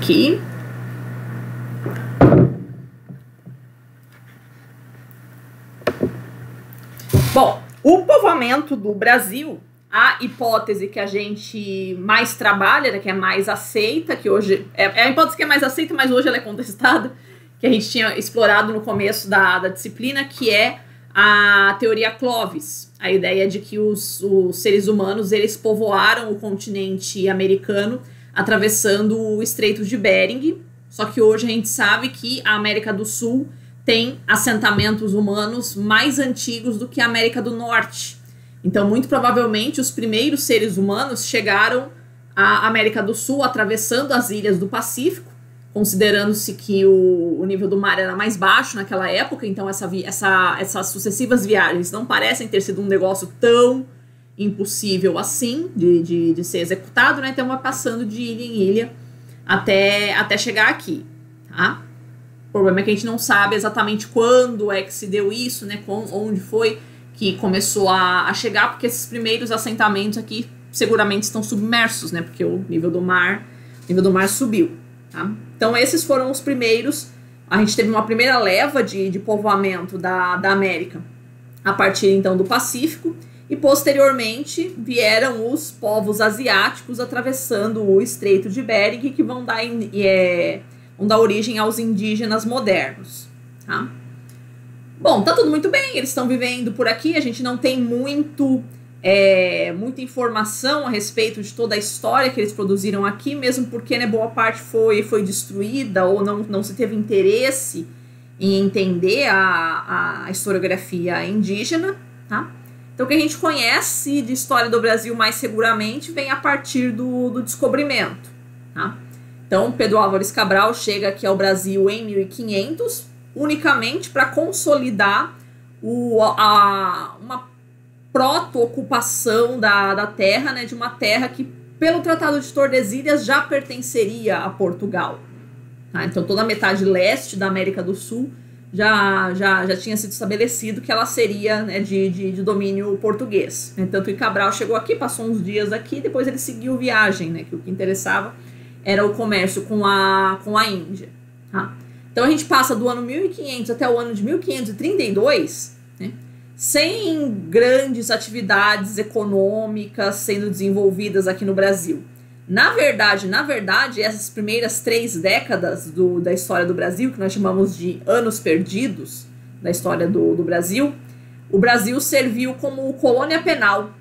aqui. Bom, o povoamento do Brasil, a hipótese que a gente mais trabalha, né, que é mais aceita, que hoje é a hipótese que é mais aceita, mas hoje ela é contestada, que a gente tinha explorado no começo da disciplina, que é a teoria Clovis, a ideia de que os seres humanos eles povoaram o continente americano atravessando o Estreito de Bering, só que hoje a gente sabe que a América do Sul tem assentamentos humanos mais antigos do que a América do Norte. Então, muito provavelmente, os primeiros seres humanos chegaram à América do Sul atravessando as ilhas do Pacífico, considerando-se que o nível do mar era mais baixo naquela época, então essas sucessivas viagens não parecem ter sido um negócio tão impossível assim de ser executado, né? Então vai passando de ilha em ilha até chegar aqui, tá? O problema é que a gente não sabe exatamente quando é que se deu isso, né? Onde foi que começou a chegar, porque esses primeiros assentamentos aqui seguramente estão submersos, né? Porque o nível do mar subiu, tá? Então esses foram os primeiros. A gente teve uma primeira leva de povoamento da América a partir então do Pacífico, e posteriormente vieram os povos asiáticos atravessando o Estreito de Bering, que vão dar origem aos indígenas modernos, tá? Bom, tá tudo muito bem, eles estão vivendo por aqui, a gente não tem muita informação a respeito de toda a história que eles produziram aqui, mesmo porque, né, boa parte foi destruída ou não se teve interesse em entender a historiografia indígena, tá? Então, o que a gente conhece de história do Brasil mais seguramente vem a partir do descobrimento, tá? Então, Pedro Álvares Cabral chega aqui ao Brasil em 1500, unicamente para consolidar uma proto-ocupação da terra, né, de uma terra que, pelo Tratado de Tordesilhas, já pertenceria a Portugal. Tá? Então, toda a metade leste da América do Sul já tinha sido estabelecido que ela seria, né, de domínio português. Tanto que Cabral chegou aqui, passou uns dias aqui, depois ele seguiu viagem, né, que o que interessava era o comércio com a Índia. Tá? Então a gente passa do ano 1500 até o ano de 1532, né, sem grandes atividades econômicas sendo desenvolvidas aqui no Brasil. Na verdade, essas primeiras 3 décadas da história do Brasil, que nós chamamos de anos perdidos da história do Brasil, o Brasil serviu como colônia penal.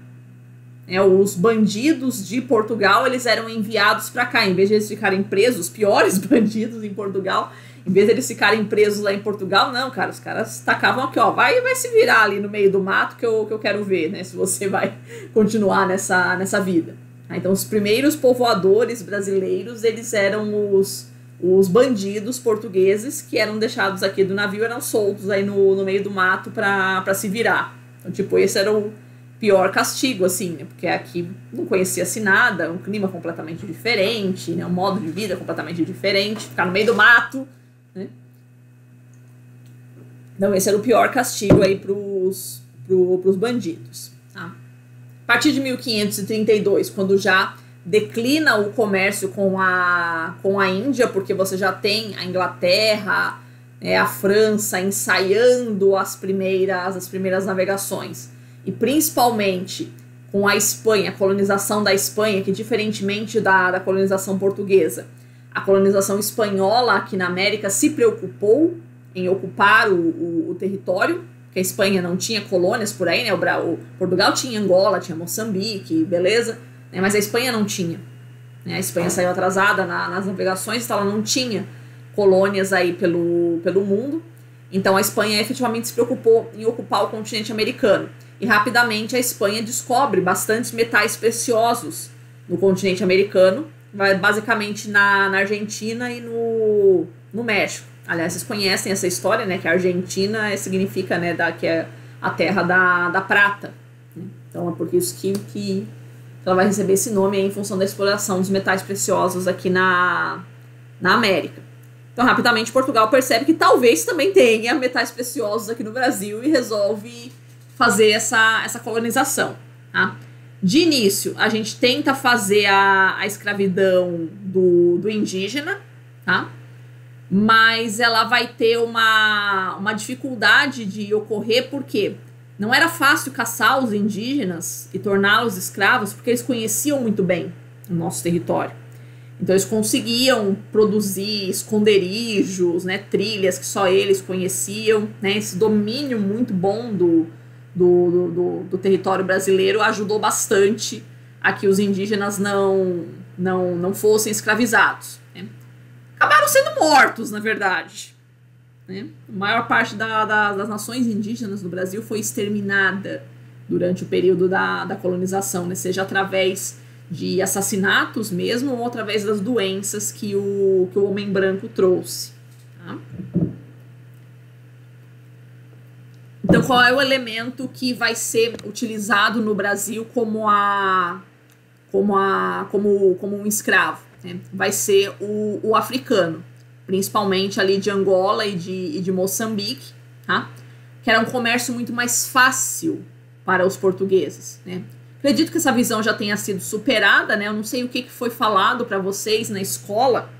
Os bandidos de Portugal, eles eram enviados para cá, em vez de eles ficarem presos, os piores bandidos em Portugal, em vez de eles ficarem presos lá em Portugal, não, cara, os caras tacavam aqui, ó, vai se virar ali no meio do mato que eu quero ver, né, se você vai continuar nessa vida. Então, os primeiros povoadores brasileiros, eles eram os bandidos portugueses que eram deixados aqui do navio, eram soltos aí no meio do mato para se virar. Então, tipo, esse era o pior castigo, assim, né? Porque aqui não conhecia-se nada, um clima completamente diferente, né? Um modo de vida completamente diferente, ficar no meio do mato, né? Então, esse era o pior castigo aí pros bandidos, tá? A partir de 1532, quando já declina o comércio com a Índia, porque você já tem a Inglaterra, a França ensaiando as primeiras navegações, e principalmente com a Espanha, a colonização da Espanha, que diferentemente da colonização portuguesa, a colonização espanhola aqui na América se preocupou em ocupar o território, que a Espanha não tinha colônias por aí, né? O Portugal tinha Angola, tinha Moçambique, beleza, né? Mas a Espanha não tinha, né? A Espanha saiu atrasada nas navegações, então ela não tinha colônias aí pelo mundo. Então a Espanha efetivamente se preocupou em ocupar o continente americano. E rapidamente a Espanha descobre bastantes metais preciosos no continente americano, basicamente na Argentina e no México. Aliás, vocês conhecem essa história, né? Que a Argentina significa, né, que é a terra da prata. Né? Então é por isso que ela vai receber esse nome aí, em função da exploração dos metais preciosos aqui na América. Então, rapidamente, Portugal percebe que talvez também tenha metais preciosos aqui no Brasil e resolve fazer essa colonização. Tá? De início, a gente tenta fazer a escravidão do indígena, tá? Mas ela vai ter uma dificuldade de ocorrer porque não era fácil caçar os indígenas e torná-los escravos, porque eles conheciam muito bem o nosso território. Então eles conseguiam produzir esconderijos, né, trilhas que só eles conheciam, né, esse domínio muito bom do território brasileiro ajudou bastante a que os indígenas não fossem escravizados, né. Acabaram sendo mortos, na verdade, né. A maior parte das nações indígenas do Brasil foi exterminada durante o período da colonização, né, seja através de assassinatos mesmo, ou através das doenças que o homem branco trouxe. Tá? Então, qual é o elemento que vai ser utilizado no Brasil como um escravo? Né? Vai ser o africano, principalmente ali de Angola e de Moçambique, tá? Que era um comércio muito mais fácil para os portugueses, né? Acredito que essa visão já tenha sido superada, né? Eu não sei o que foi falado para vocês na escola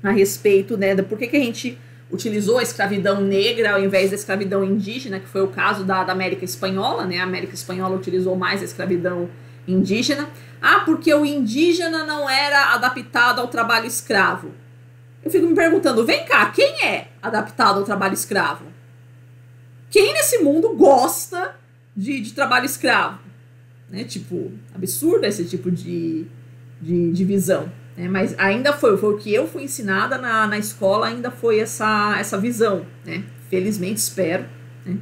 a respeito, né, de por que a gente utilizou a escravidão negra ao invés da escravidão indígena, que foi o caso da América Espanhola, né? A América Espanhola utilizou mais a escravidão indígena. Ah, porque o indígena não era adaptado ao trabalho escravo. Eu fico me perguntando, vem cá, quem é adaptado ao trabalho escravo? Quem nesse mundo gosta de trabalho escravo? Né, tipo, absurdo esse tipo de visão, né, mas ainda foi o que eu fui ensinada na escola, ainda foi essa visão, né, felizmente espero, né,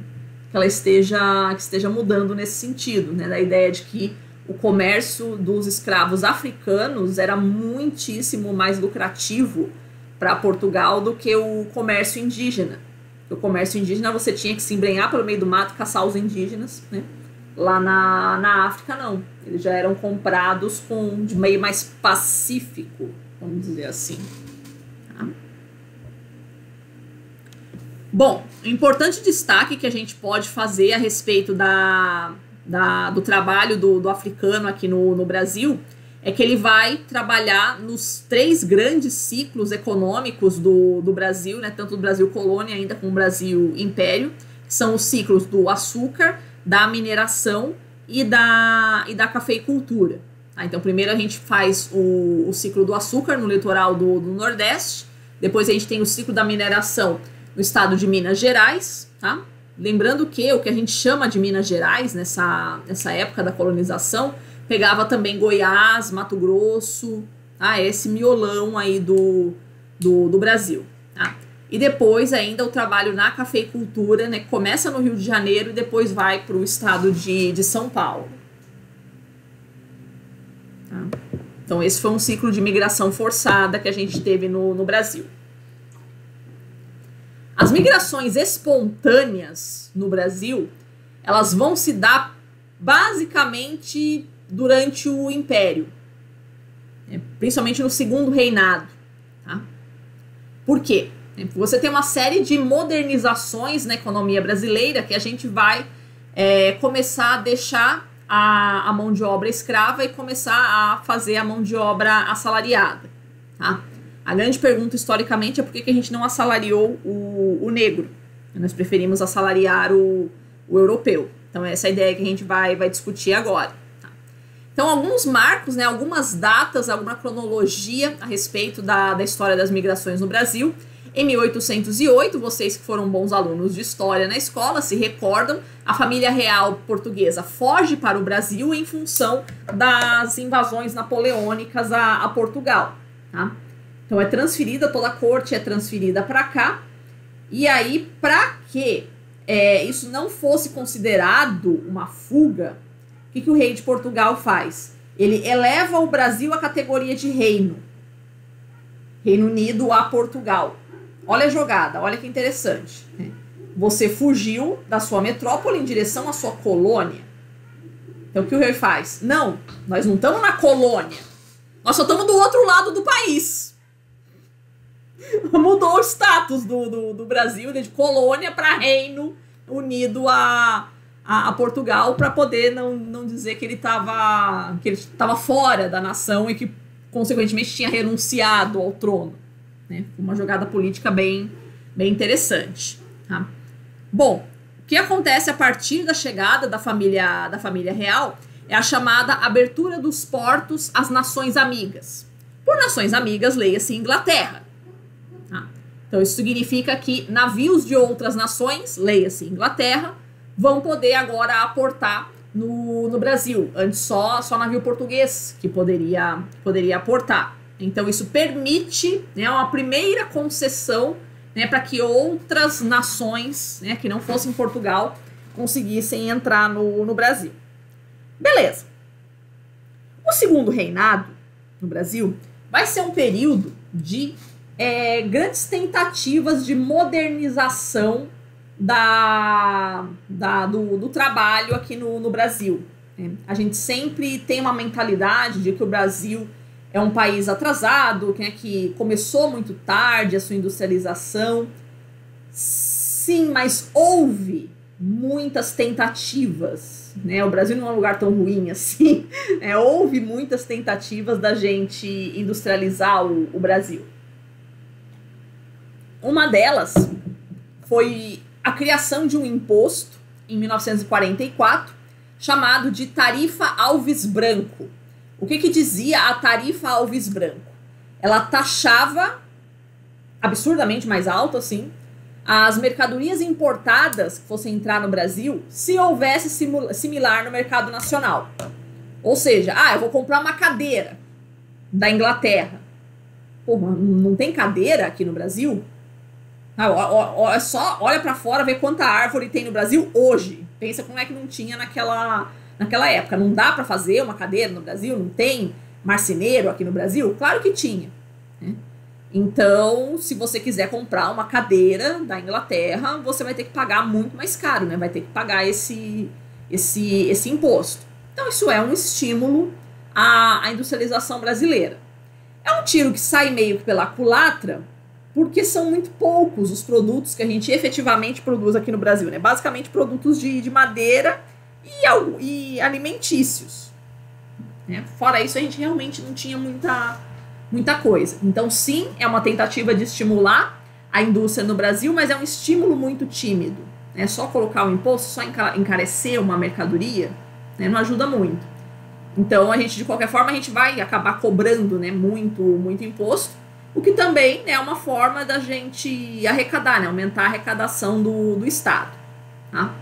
que ela esteja mudando nesse sentido, né, da ideia de que o comércio dos escravos africanos era muitíssimo mais lucrativo para Portugal do que o comércio indígena. O comércio indígena você tinha que se embrenhar pelo meio do mato, caçar os indígenas, né. Lá na África, não. Eles já eram comprados de meio mais pacífico, vamos dizer assim. Tá? Bom, um importante destaque que a gente pode fazer a respeito do trabalho do africano aqui no Brasil é que ele vai trabalhar nos 3 grandes ciclos econômicos do Brasil, né, tanto do Brasil colônia ainda como o Brasil império, que são os ciclos do açúcar, da mineração e da cafeicultura. Tá? Então, primeiro a gente faz o ciclo do açúcar no litoral do Nordeste, depois a gente tem o ciclo da mineração no estado de Minas Gerais, tá? Lembrando que o que a gente chama de Minas Gerais, nessa época da colonização, pegava também Goiás, Mato Grosso, tá? Esse miolão aí do Brasil, tá? E depois ainda o trabalho na cafeicultura, né, que começa no Rio de Janeiro e depois vai para o estado de São Paulo. Tá? Então esse foi um ciclo de migração forçada que a gente teve no Brasil. As migrações espontâneas no Brasil, elas vão se dar basicamente durante o Império, né, principalmente no Segundo Reinado. Tá? Por quê? Você tem uma série de modernizações na economia brasileira que a gente vai começar a deixar a mão de obra escrava e começar a fazer a mão de obra assalariada. Tá? A grande pergunta historicamente é por que a gente não assalariou o negro. Nós preferimos assalariar o europeu. Então essa é a ideia que a gente vai discutir agora. Tá? Então alguns marcos, né, algumas datas, alguma cronologia a respeito da história das migrações no Brasil. Em 1808, vocês que foram bons alunos de história na escola se recordam, a família real portuguesa foge para o Brasil em função das invasões napoleônicas a Portugal. Tá? Então é transferida, toda a corte é transferida para cá, e aí para que isso não fosse considerado uma fuga, o que o rei de Portugal faz? Ele eleva o Brasil à categoria de reino. Reino Unido a Portugal. Olha a jogada, olha que interessante. Você fugiu da sua metrópole em direção à sua colônia. Então o que o rei faz? Não, nós não estamos na colônia. Nós só estamos do outro lado do país. Mudou o status do Brasil de colônia para Reino Unido a Portugal, para poder não dizer que ele estava fora da nação e que consequentemente tinha renunciado ao trono. né? Uma jogada política bem interessante. Tá? Bom, o que acontece a partir da chegada da família real é a chamada abertura dos portos às nações amigas. Por nações amigas, leia-se Inglaterra. Tá? Então, isso significa que navios de outras nações, leia-se Inglaterra, vão poder agora aportar no Brasil. Antes só navio português que poderia aportar. Então, isso permite, né, uma primeira concessão, né, para que outras nações, né, que não fossem Portugal conseguissem entrar no Brasil. Beleza. O segundo reinado no Brasil vai ser um período de grandes tentativas de modernização do trabalho aqui no Brasil. A gente sempre tem uma mentalidade de que o Brasil é um país atrasado, que começou muito tarde a sua industrialização. Sim, mas houve muitas tentativas, né? O Brasil não é um lugar tão ruim assim. Houve muitas tentativas da gente industrializar o Brasil. Uma delas foi a criação de um imposto em 1944 chamado de Tarifa Alves Branco. O que dizia a Tarifa Alves Branco? Ela taxava absurdamente mais alto, assim, as mercadorias importadas que fossem entrar no Brasil se houvesse similar no mercado nacional. Ou seja, eu vou comprar uma cadeira da Inglaterra. Pô, não tem cadeira aqui no Brasil? Olha para fora, vê quanta árvore tem no Brasil hoje. Pensa como é que não tinha naquela época. Não dá para fazer uma cadeira no Brasil? Não tem marceneiro aqui no Brasil? Claro que tinha, né? Então, se você quiser comprar uma cadeira da Inglaterra, você vai ter que pagar muito mais caro, né? Vai ter que pagar esse imposto. Então, isso é um estímulo à industrialização brasileira. É um tiro que sai meio que pela culatra, porque são muito poucos os produtos que a gente efetivamente produz aqui no Brasil, né? Basicamente produtos de madeira e alimentícios, né? Fora isso, a gente realmente não tinha muita coisa. Então, sim, é uma tentativa de estimular a indústria no Brasil, mas é um estímulo muito tímido. É só colocar o imposto, só encarecer uma mercadoria, né, não ajuda muito. Então, a gente, de qualquer forma, a gente vai acabar cobrando, né, muito imposto, o que também é uma forma da gente arrecadar, né, aumentar a arrecadação do Estado. Tá?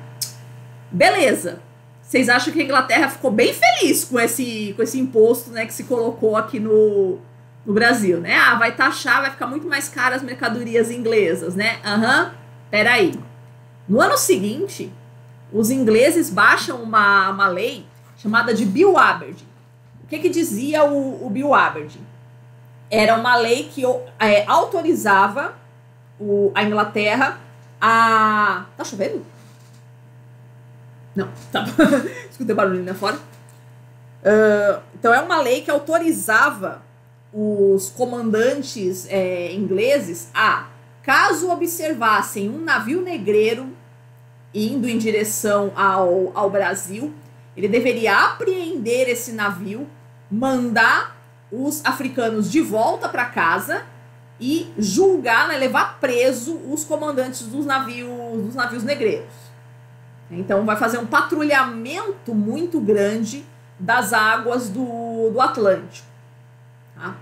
Beleza. Vocês acham que a Inglaterra ficou bem feliz com esse imposto, né, que se colocou aqui no Brasil, né? Vai taxar, vai ficar muito mais caro as mercadorias inglesas, né? Peraí. No ano seguinte, os ingleses baixam uma lei chamada de Bill Aberdeen. O que dizia o Bill Aberdeen? Era uma lei que autorizava a Inglaterra a... Tá chovendo? Não, tá. Escutei barulho lá fora. Então, é uma lei que autorizava os comandantes ingleses a, caso observassem um navio negreiro indo em direção ao Brasil, ele deveria apreender esse navio, mandar os africanos de volta para casa e julgar, né, levar preso os comandantes dos navios negreiros. Então, vai fazer um patrulhamento muito grande das águas do Atlântico. Tá?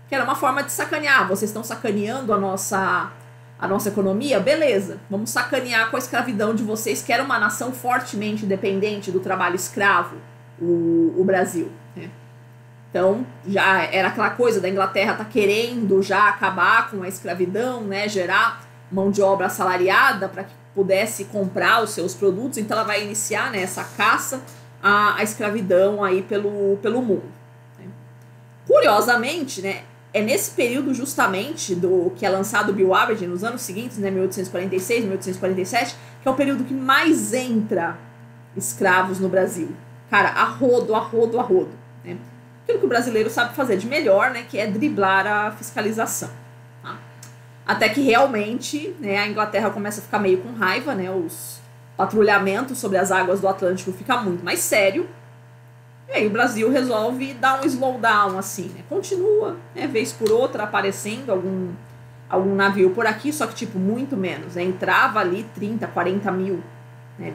Que era uma forma de sacanear. Vocês estão sacaneando a nossa economia? Beleza, vamos sacanear com a escravidão de vocês, que era uma nação fortemente dependente do trabalho escravo, o Brasil. Né? Então, já era aquela coisa da Inglaterra tá querendo já acabar com a escravidão, né, gerar mão de obra assalariada para que pudesse comprar os seus produtos. Então, ela vai iniciar, né, essa caça à escravidão aí pelo mundo. Né? Curiosamente, né, é nesse período justamente do que é lançado o Bill Aberdeen, nos anos seguintes, né, 1846, 1847, que é o período que mais entra escravos no Brasil. Cara, a rodo. Né? Aquilo que o brasileiro sabe fazer de melhor, né, que é driblar a fiscalização. Tá? Até que realmente, né, a Inglaterra começa a ficar meio com raiva, né, os patrulhamentos sobre as águas do Atlântico fica muito mais sério. E aí o Brasil resolve dar um slowdown, assim, né? Continua, né, vez por outra, aparecendo algum navio por aqui, só que, tipo, muito menos, né? Entrava ali 30, 40 mil, né,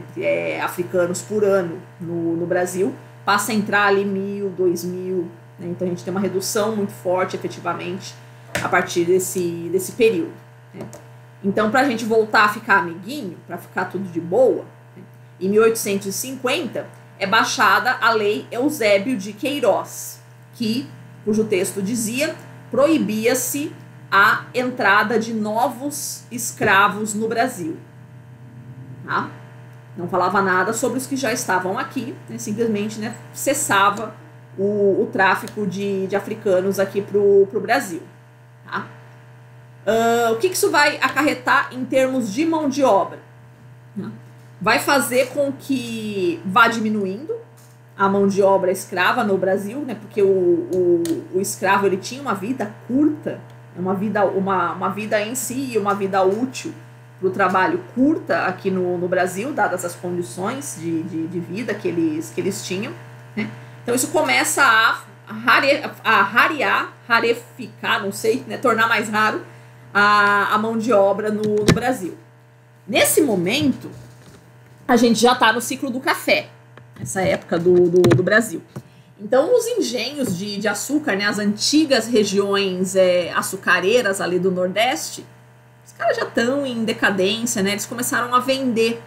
africanos por ano no Brasil, passa a entrar ali 1.000, 2.000, né? Então a gente tem uma redução muito forte, efetivamente, a partir desse período, né? Então, para a gente voltar a ficar amiguinho, para ficar tudo de boa, né, em 1850 é baixada a Lei Eusébio de Queiroz, cujo texto dizia: proibia-se a entrada de novos escravos no Brasil. Tá? Não falava nada sobre os que já estavam aqui, né, simplesmente, né, cessava o tráfico de africanos aqui para o Brasil. Tá? O que isso vai acarretar em termos de mão de obra? Vai fazer com que vá diminuindo a mão de obra escrava no Brasil, né? Porque o escravo ele tinha uma vida curta, uma vida em si, uma vida útil para o trabalho curta aqui no Brasil, dadas as condições de vida que eles tinham, né? Então isso começa a rareficar, não sei, né? Tornar mais raro a mão de obra no Brasil. Nesse momento, a gente já está no ciclo do café, essa época do Brasil. Então, os engenhos de açúcar, né, as antigas regiões açucareiras ali do Nordeste, os caras já estão em decadência, né? Eles começaram a vender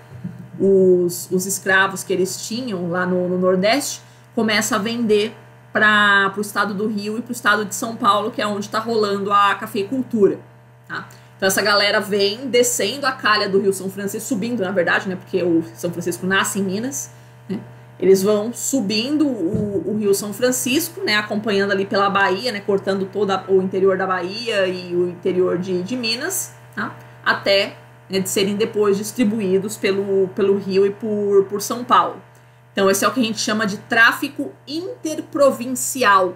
os escravos que eles tinham lá no Nordeste, começa a vender para o estado do Rio e para o estado de São Paulo, que é onde está rolando a cafeicultura. Tá? Então essa galera vem descendo a calha do Rio São Francisco, subindo, na verdade, né, porque o São Francisco nasce em Minas, né? Eles vão subindo o Rio São Francisco, né, acompanhando ali pela Bahia, né, cortando todo o interior da Bahia e o interior de Minas, tá? Até, né, de serem depois distribuídos pelo Rio e por São Paulo. Então esse é o que a gente chama de tráfico interprovincial.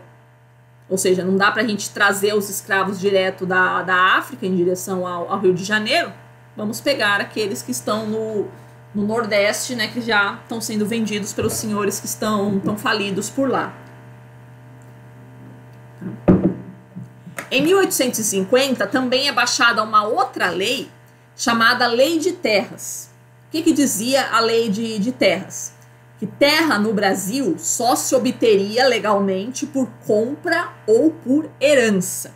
Ou seja, não dá para a gente trazer os escravos direto da África em direção ao Rio de Janeiro. Vamos pegar aqueles que estão no Nordeste, né, que já estão sendo vendidos pelos senhores que estão falidos por lá. Em 1850 também é baixada uma outra lei chamada Lei de Terras. O que dizia a Lei de Terras? Que terra no Brasil só se obteria legalmente por compra ou por herança.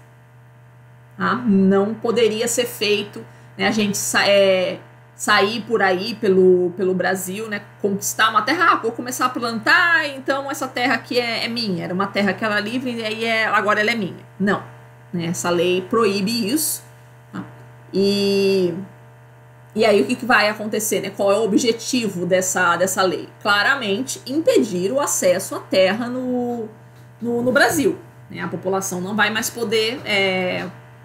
Tá? Não poderia ser feito, né, a gente sair por aí pelo Brasil, né, conquistar uma terra, vou começar a plantar, então essa terra aqui é minha. Era uma terra que era livre e aí agora ela é minha. Não. Né, essa lei proíbe isso. Tá? E aí o que vai acontecer, né? Qual é o objetivo dessa lei? Claramente impedir o acesso à terra no Brasil, né? A população não vai mais poder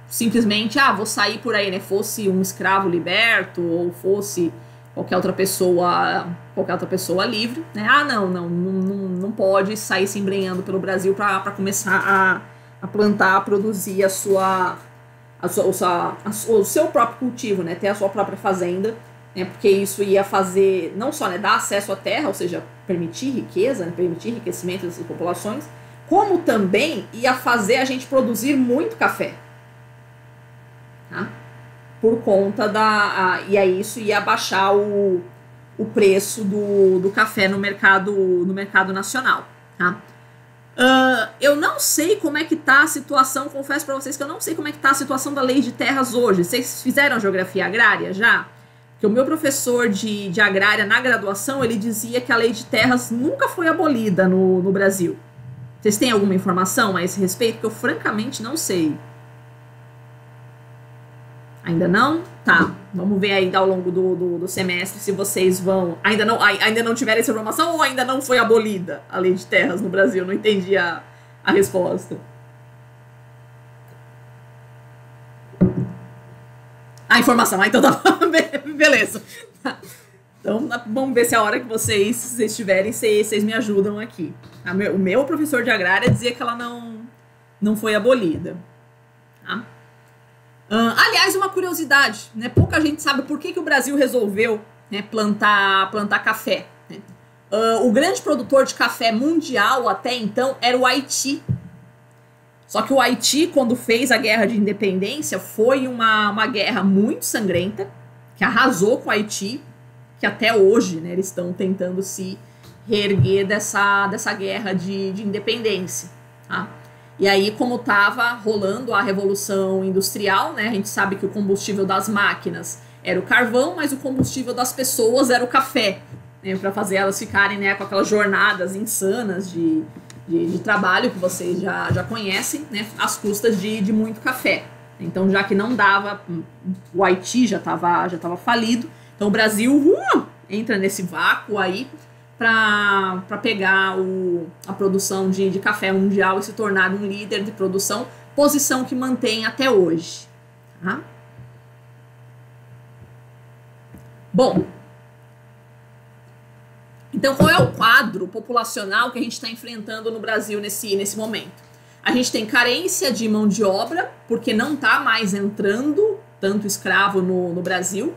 simplesmente, vou sair por aí, né? Fosse um escravo liberto ou fosse qualquer outra pessoa livre, né? Não pode sair se embrenhando pelo Brasil para começar a plantar, a produzir o seu próprio cultivo, né, ter a sua própria fazenda, né, porque isso ia fazer, não só, né, dar acesso à terra, ou seja, permitir riqueza, né, permitir enriquecimento dessas populações, como também ia fazer a gente produzir muito café. Tá? Por conta e aí isso ia baixar o preço do café no mercado nacional. Tá? Eu não sei como é que tá a situação, confesso para vocês que eu não sei como é que tá a situação da lei de terras hoje. Vocês fizeram geografia agrária já? Porque o meu professor de agrária na graduação, ele dizia que a lei de terras nunca foi abolida no Brasil. Vocês têm alguma informação a esse respeito? Que eu francamente não sei. Ainda não? Tá, vamos ver aí ao longo do semestre se vocês vão... Ainda não tiveram essa informação ou ainda não foi abolida a lei de terras no Brasil? Não entendi a resposta. A informação, então tá. Beleza. Então vamos ver se a hora que vocês estiverem, vocês me ajudam aqui. O meu professor de agrária dizia que ela não foi abolida. Tá? Aliás, uma curiosidade, né? Pouca gente sabe por que o Brasil resolveu, né, plantar café. Né? O grande produtor de café mundial até então era o Haiti. Só que o Haiti, quando fez a guerra de independência, foi uma guerra muito sangrenta, que arrasou com o Haiti, que até hoje, né, eles estão tentando se reerguer dessa guerra de independência. Tá? E aí, como estava rolando a Revolução Industrial, né, a gente sabe que o combustível das máquinas era o carvão, mas o combustível das pessoas era o café, né, para fazer elas ficarem, né, com aquelas jornadas insanas de trabalho que vocês já conhecem, né, às custas de muito café. Então, já que não dava, o Haiti já estava falido, então o Brasil entra nesse vácuo aí para pegar a produção de café mundial e se tornar um líder de produção, posição que mantém até hoje. Tá? Bom, então qual é o quadro populacional que a gente está enfrentando no Brasil nesse momento? A gente tem carência de mão de obra, porque não está mais entrando tanto escravo no Brasil.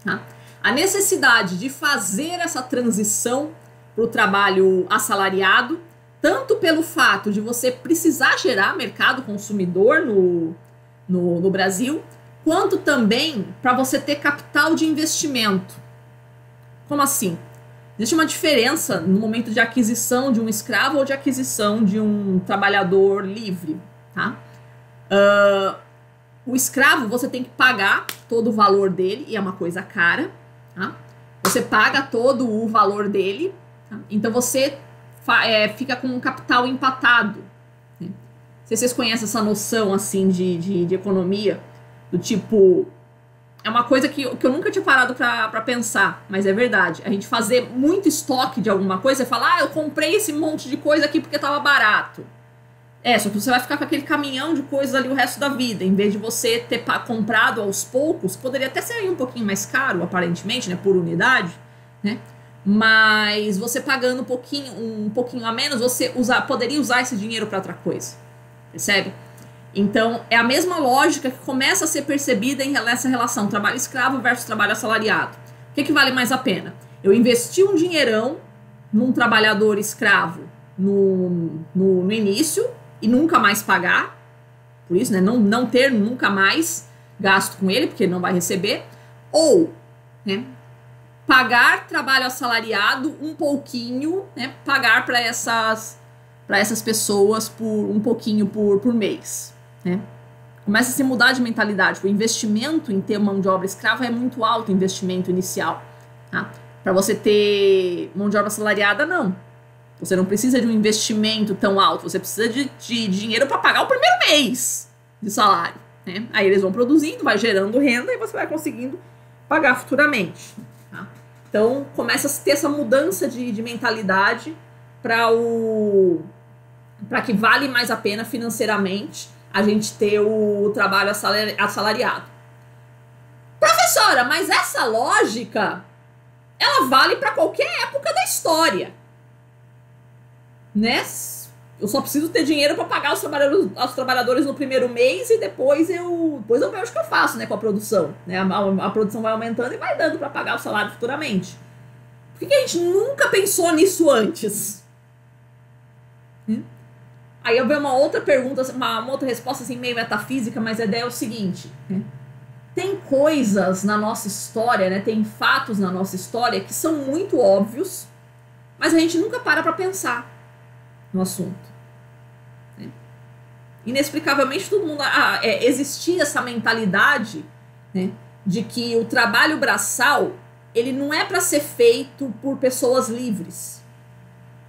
Tá? A necessidade de fazer essa transição para o trabalho assalariado, tanto pelo fato de você precisar gerar mercado consumidor no Brasil, quanto também para você ter capital de investimento. Como assim? Existe uma diferença no momento de aquisição de um escravo ou de aquisição de um trabalhador livre. Tá? O escravo, você tem que pagar todo o valor dele, e é uma coisa cara. Tá? Você paga todo o valor dele, tá? Então você fica com um capital empatado. Né? Não sei se vocês conhecem essa noção assim de economia, do tipo, é uma coisa que eu nunca tinha parado pra pensar, mas é verdade. A gente fazer muito estoque de alguma coisa e falar, eu comprei esse monte de coisa aqui porque tava barato. Só que você vai ficar com aquele caminhão de coisas ali o resto da vida, em vez de você ter comprado aos poucos, poderia até ser um pouquinho mais caro, aparentemente, né, por unidade, né? Mas você pagando um pouquinho a menos, você poderia usar esse dinheiro para outra coisa, percebe? Então, é a mesma lógica que começa a ser percebida nessa relação trabalho escravo versus trabalho assalariado. O que vale mais a pena? Eu investi um dinheirão num trabalhador escravo no início e nunca mais pagar, por isso, né, não ter nunca mais gasto com ele, porque ele não vai receber, ou, né, pagar trabalho assalariado um pouquinho, né, pagar para essas pessoas por um pouquinho por mês. Né? Começa a se mudar de mentalidade. O investimento em ter mão de obra escrava é muito alto, o investimento inicial. Tá? Para você ter mão de obra assalariada, não. Você não precisa de um investimento tão alto. Você precisa de dinheiro para pagar o primeiro mês de salário. Né? Aí eles vão produzindo, vai gerando renda e você vai conseguindo pagar futuramente. Tá? Então começa a ter essa mudança de mentalidade para que vale mais a pena financeiramente a gente ter o trabalho assalariado. Professora, mas essa lógica, ela vale para qualquer época da história. Né? Eu só preciso ter dinheiro para pagar os trabalhadores no primeiro mês e depois eu vejo o que eu faço, né, com a produção. Né? A produção vai aumentando e vai dando para pagar o salário futuramente. Por que a gente nunca pensou nisso antes? Aí eu vejo uma outra pergunta, uma outra resposta assim, meio metafísica, mas a ideia é o seguinte. Né? Tem coisas na nossa história, né? Tem fatos na nossa história que são muito óbvios, mas a gente nunca para pensar no assunto. Né? Inexplicavelmente, todo mundo... existia essa mentalidade, né, de que o trabalho braçal, ele não é para ser feito por pessoas livres.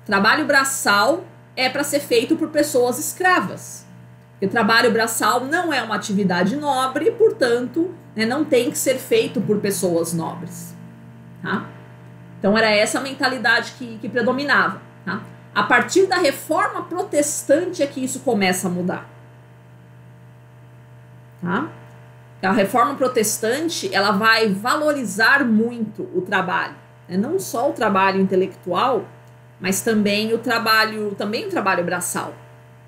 Trabalho braçal é para ser feito por pessoas escravas. Porque o trabalho braçal não é uma atividade nobre, portanto, né, não tem que ser feito por pessoas nobres. Tá? Então era essa a mentalidade que predominava. Tá? A partir da reforma protestante é que isso começa a mudar. Tá? A reforma protestante, ela vai valorizar muito o trabalho. Né? Não só o trabalho intelectual, mas também o trabalho braçal.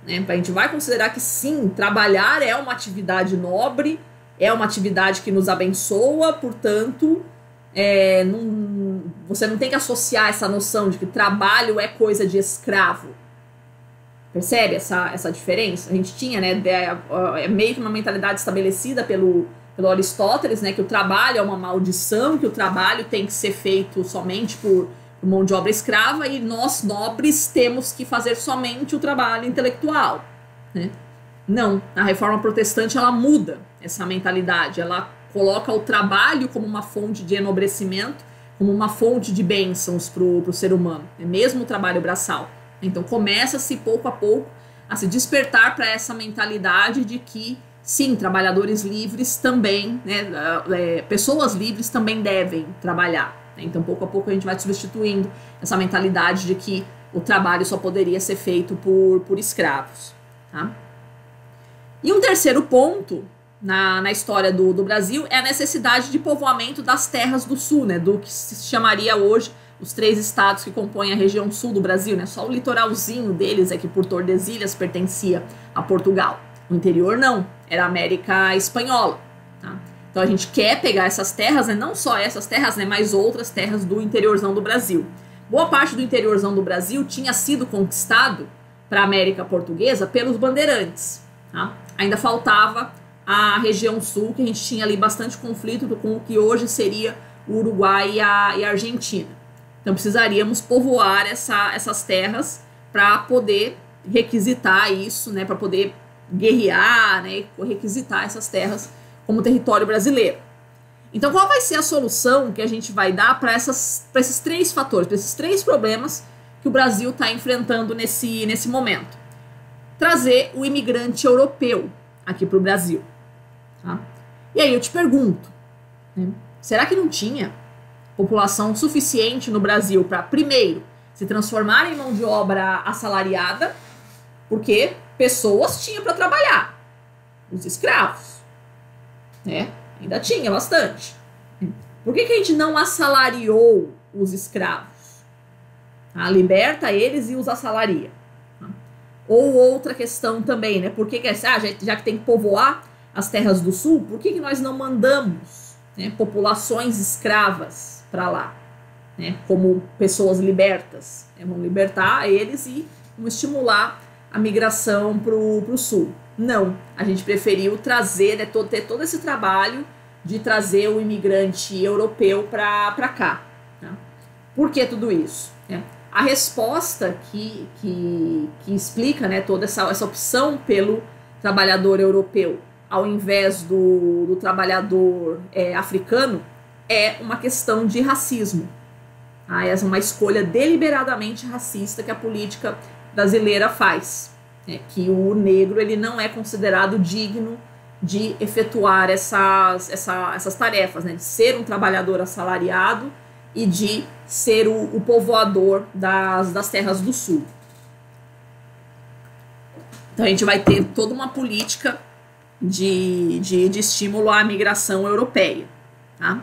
Né? A gente vai considerar que sim, trabalhar é uma atividade nobre, é uma atividade que nos abençoa, portanto, você não tem que associar essa noção de que trabalho é coisa de escravo. Percebe essa diferença? A gente tinha, né, meio que uma mentalidade estabelecida pelo Aristóteles, né, que o trabalho é uma maldição, que o trabalho tem que ser feito somente por mão de obra escrava, e nós, nobres, temos que fazer somente o trabalho intelectual, né? Não, a reforma protestante, ela muda essa mentalidade, ela coloca o trabalho como uma fonte de enobrecimento, como uma fonte de bênçãos para o ser humano, né? Mesmo o trabalho braçal. Então começa-se pouco a pouco a se despertar para essa mentalidade de que, sim, trabalhadores livres também, né, pessoas livres também devem trabalhar. Então, pouco a pouco, a gente vai substituindo essa mentalidade de que o trabalho só poderia ser feito por escravos. Tá? E um terceiro ponto na história do Brasil é a necessidade de povoamento das terras do sul, né, do que se chamaria hoje os 3 estados que compõem a região sul do Brasil. Né, só o litoralzinho deles é que, por Tordesilhas, pertencia a Portugal. O interior não, era a América Espanhola. Tá? Então a gente quer pegar essas terras, né, não só essas terras, né, mas outras terras do interiorzão do Brasil. Boa parte do interiorzão do Brasil tinha sido conquistado para a América Portuguesa pelos bandeirantes. Tá? Ainda faltava a região sul, que a gente tinha ali bastante conflito com o que hoje seria o Uruguai e a Argentina. Então precisaríamos povoar essas terras para poder requisitar isso, né, para poder guerrear, né, requisitar essas terras como território brasileiro. Então, qual vai ser a solução que a gente vai dar para esses 3 fatores, para esses 3 problemas que o Brasil está enfrentando nesse momento? Trazer o imigrante europeu aqui para o Brasil. Tá? E aí eu te pergunto, né, será que não tinha população suficiente no Brasil para, primeiro, se transformar em mão de obra assalariada, porque pessoas tinham para trabalhar, os escravos, né? Ainda tinha bastante. Por que a gente não assalariou os escravos? Tá? Liberta eles e os assalaria. Tá? Ou outra questão também, né? Por que já que tem que povoar as terras do sul, por que nós não mandamos, né, populações escravas para lá, né, como pessoas libertas? Vamos libertar eles e vamos estimular a migração para o sul. Não, a gente preferiu trazer, né, ter todo esse trabalho de trazer o imigrante europeu para cá. Tá? Por que tudo isso? A resposta que explica, né, toda essa opção pelo trabalhador europeu ao invés do trabalhador africano é uma questão de racismo. Tá? Essa é uma escolha deliberadamente racista que a política brasileira faz. Que o negro ele não é considerado digno de efetuar essas tarefas, né, de ser um trabalhador assalariado e de ser o povoador das terras do sul. Então a gente vai ter toda uma política de estímulo à migração europeia. Tá?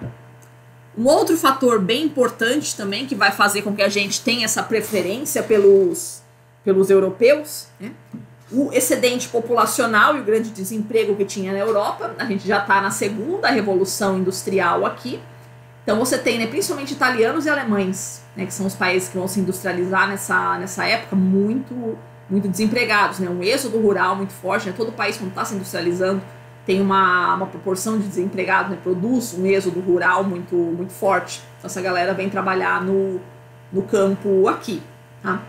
Um outro fator bem importante também que vai fazer com que a gente tenha essa preferência pelos europeus, né? O excedente populacional e o grande desemprego que tinha na Europa. A gente já está na segunda revolução industrial aqui. Então você tem, né, principalmente italianos e alemães, né, que são os países que vão se industrializar nessa época, muito desempregados, né, um êxodo rural muito forte, né, todo país quando está se industrializando tem uma proporção de desempregados, né, produz um êxodo rural muito forte. Então essa galera vem trabalhar no campo aqui. Tá?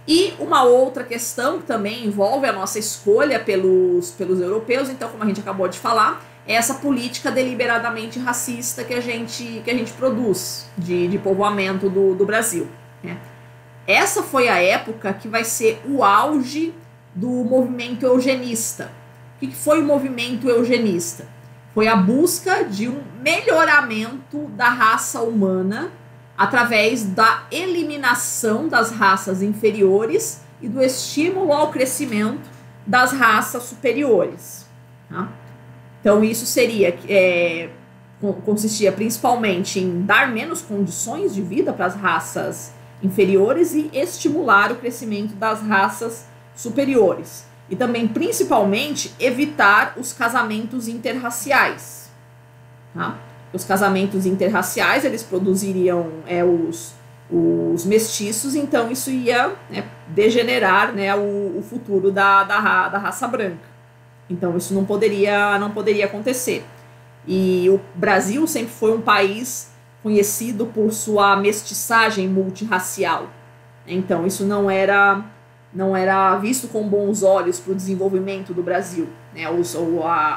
E uma outra questão que também envolve a nossa escolha pelos europeus, então, como a gente acabou de falar, é essa política deliberadamente racista que a gente produz de povoamento do Brasil. Né? Essa foi a época que vai ser o auge do movimento eugenista. O que foi o movimento eugenista? Foi a busca de um melhoramento da raça humana através da eliminação das raças inferiores e do estímulo ao crescimento das raças superiores. Tá? Então isso consistia principalmente em dar menos condições de vida para as raças inferiores e estimular o crescimento das raças superiores. E também, principalmente, evitar os casamentos interraciais. Tá? Os casamentos interraciais, eles produziriam os mestiços, então isso ia, né, degenerar, né, o futuro da raça branca. Então isso não poderia acontecer. E o Brasil sempre foi um país conhecido por sua mestiçagem multirracial. Então isso não era visto com bons olhos para o desenvolvimento do Brasil, né?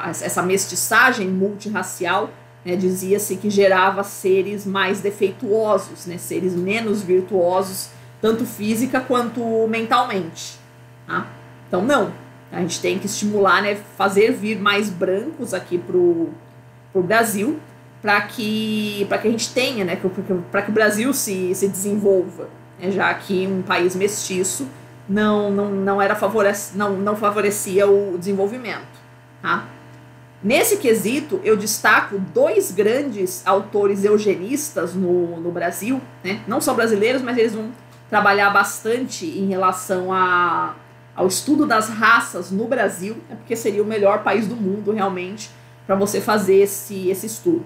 Essa mestiçagem multirracial, né, dizia-se que gerava seres mais defeituosos, né, seres menos virtuosos, tanto física quanto mentalmente. Tá? Então não, a gente tem que estimular, né, fazer vir mais brancos aqui pro Brasil, para que a gente tenha, né, para que o Brasil se desenvolva, né, já que um país mestiço não favorecia o desenvolvimento. Tá? Nesse quesito, eu destaco 2 grandes autores eugenistas no Brasil, né? Não são brasileiros, mas eles vão trabalhar bastante em relação ao estudo das raças no Brasil, né? Porque seria o melhor país do mundo, realmente, para você fazer esse estudo.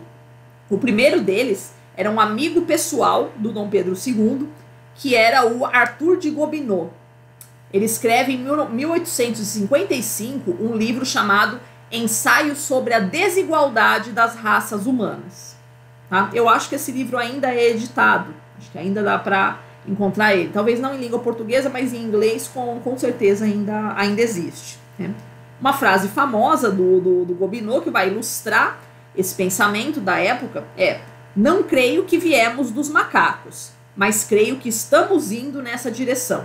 O primeiro deles era um amigo pessoal do Dom Pedro II, que era o Arthur de Gobineau. Ele escreve em 1855 um livro chamado Ensaio sobre a Desigualdade das Raças Humanas. Tá? Eu acho que esse livro ainda é editado, acho que ainda dá para encontrar ele. Talvez não em língua portuguesa, mas em inglês com certeza ainda existe. Né? Uma frase famosa do Gobineau que vai ilustrar esse pensamento da época é: não creio que viemos dos macacos, mas creio que estamos indo nessa direção.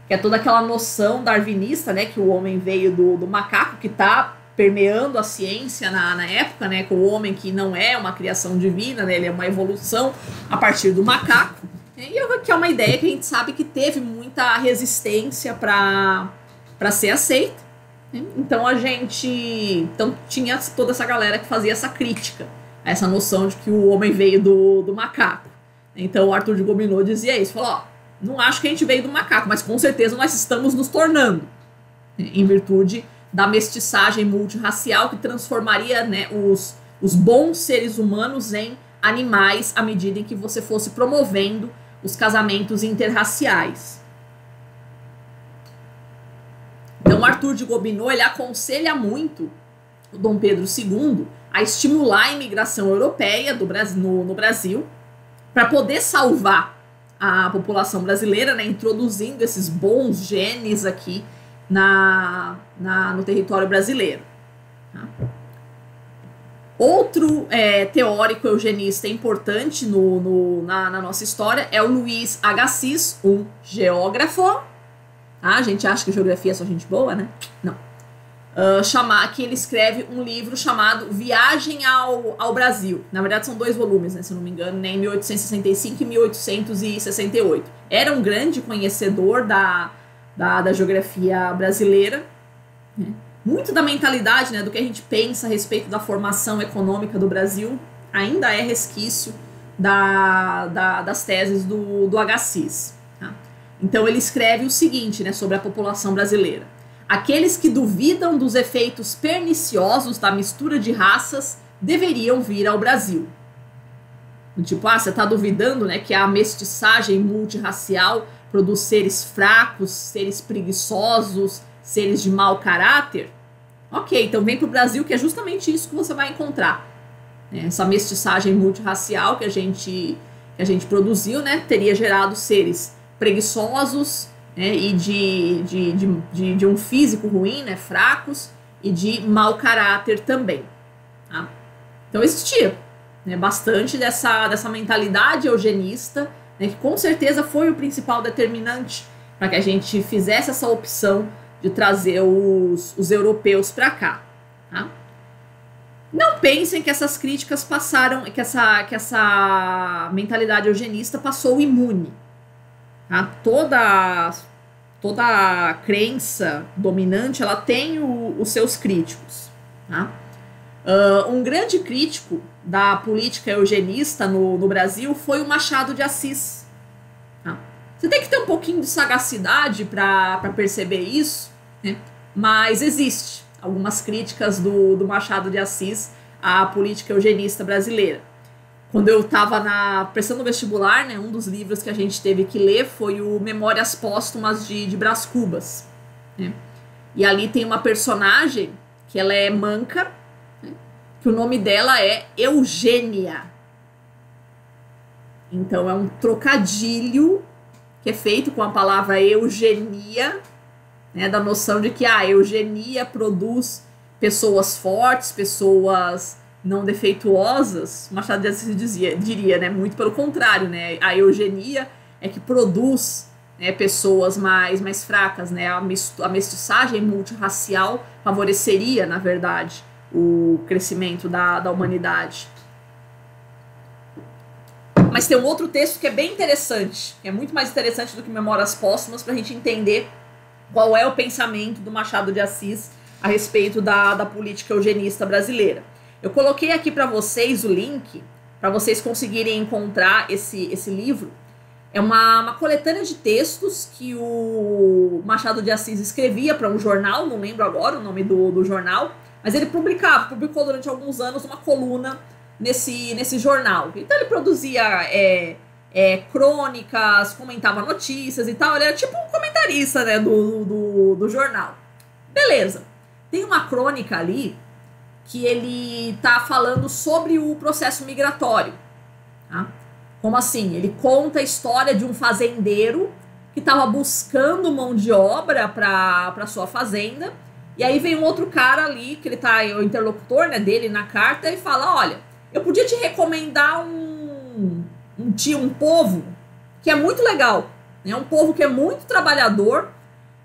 Que é toda aquela noção darwinista, né, que o homem veio do macaco, que está permeando a ciência na época, né, com o homem que não é uma criação divina, né, ele é uma evolução a partir do macaco. E que é uma ideia que a gente sabe que teve muita resistência para ser aceita. Né? Então tinha toda essa galera que fazia essa crítica a essa noção de que o homem veio do macaco. Então o Arthur de Gobineau dizia isso, falou, ó, não acho que a gente veio do macaco, mas com certeza nós estamos nos tornando, em virtude da mestiçagem multirracial que transformaria, né, os bons seres humanos em animais à medida em que você fosse promovendo os casamentos interraciais. Então, Arthur de Gobineau, ele aconselha muito o Dom Pedro II a estimular a imigração europeia no Brasil para poder salvar a população brasileira, né, introduzindo esses bons genes aqui no território brasileiro. Tá? Outro teórico eugenista importante na nossa história é o Luiz Agassiz, um geógrafo. Tá? A gente acha que geografia é só gente boa, né? Não. Que ele escreve um livro chamado Viagem ao Brasil. Na verdade são 2 volumes, né, se eu não me engano, né, em 1865 e 1868. Era um grande conhecedor da geografia brasileira, né? Muito da mentalidade, né, do que a gente pensa a respeito da formação econômica do Brasil ainda é resquício das teses do Agassiz. Tá? Então ele escreve o seguinte, né, sobre a população brasileira. Aqueles que duvidam dos efeitos perniciosos da mistura de raças deveriam vir ao Brasil. Tipo, você está duvidando, né, que a mestiçagem multirracial produz seres fracos, seres preguiçosos, seres de mau caráter? Ok, então vem para o Brasil, que é justamente isso que você vai encontrar. Essa mestiçagem multirracial que a gente produziu, né, teria gerado seres preguiçosos, né, e de um físico ruim, né, fracos, e de mau caráter também. Tá? Então existia, né, bastante dessa mentalidade eugenista, né, que com certeza foi o principal determinante para que a gente fizesse essa opção de trazer os europeus para cá. Tá? Não pensem que essas críticas passaram, que essa mentalidade eugenista passou imune. Tá? Toda a crença dominante, ela tem os seus críticos. Tá? Um grande crítico da política eugenista no Brasil foi o Machado de Assis. Tá? Você tem que ter um pouquinho de sagacidade para perceber isso, né? Mas existe algumas críticas do Machado de Assis a política eugenista brasileira. Quando eu estava prestando vestibular, né, um dos livros que a gente teve que ler foi o Memórias Póstumas de Brás Cubas, né? E ali tem uma personagem que ela é manca, né, que o nome dela é Eugênia. Então é um trocadilho que é feito com a palavra eugenia, né, da noção de que a eugenia produz pessoas fortes, pessoas não defeituosas. Machado de Assis diria, né, muito pelo contrário, né, a eugenia é que produz, né, pessoas mais fracas, né, a mestiçagem multirracial favoreceria, na verdade, o crescimento da humanidade. Mas tem um outro texto que é bem interessante, que é muito mais interessante do que Memórias Póstumas, para a gente entender qual é o pensamento do Machado de Assis a respeito da política eugenista brasileira. Eu coloquei aqui para vocês o link, para vocês conseguirem encontrar esse livro. É uma coletânea de textos que o Machado de Assis escrevia para um jornal, não lembro agora o nome do jornal, mas ele publicou durante alguns anos uma coluna nesse jornal. Então ele produzia crônicas, comentava notícias e tal, ele era tipo um comentarista, né, do jornal. Beleza. Tem uma crônica ali que ele tá falando sobre o processo migratório, tá? Como assim? Ele conta a história de um fazendeiro que estava buscando mão de obra para sua fazenda, e aí vem um outro cara ali, que ele tá, o interlocutor, né, dele na carta, e fala, olha, eu podia te recomendar um povo que é muito legal, né, um povo que é muito trabalhador,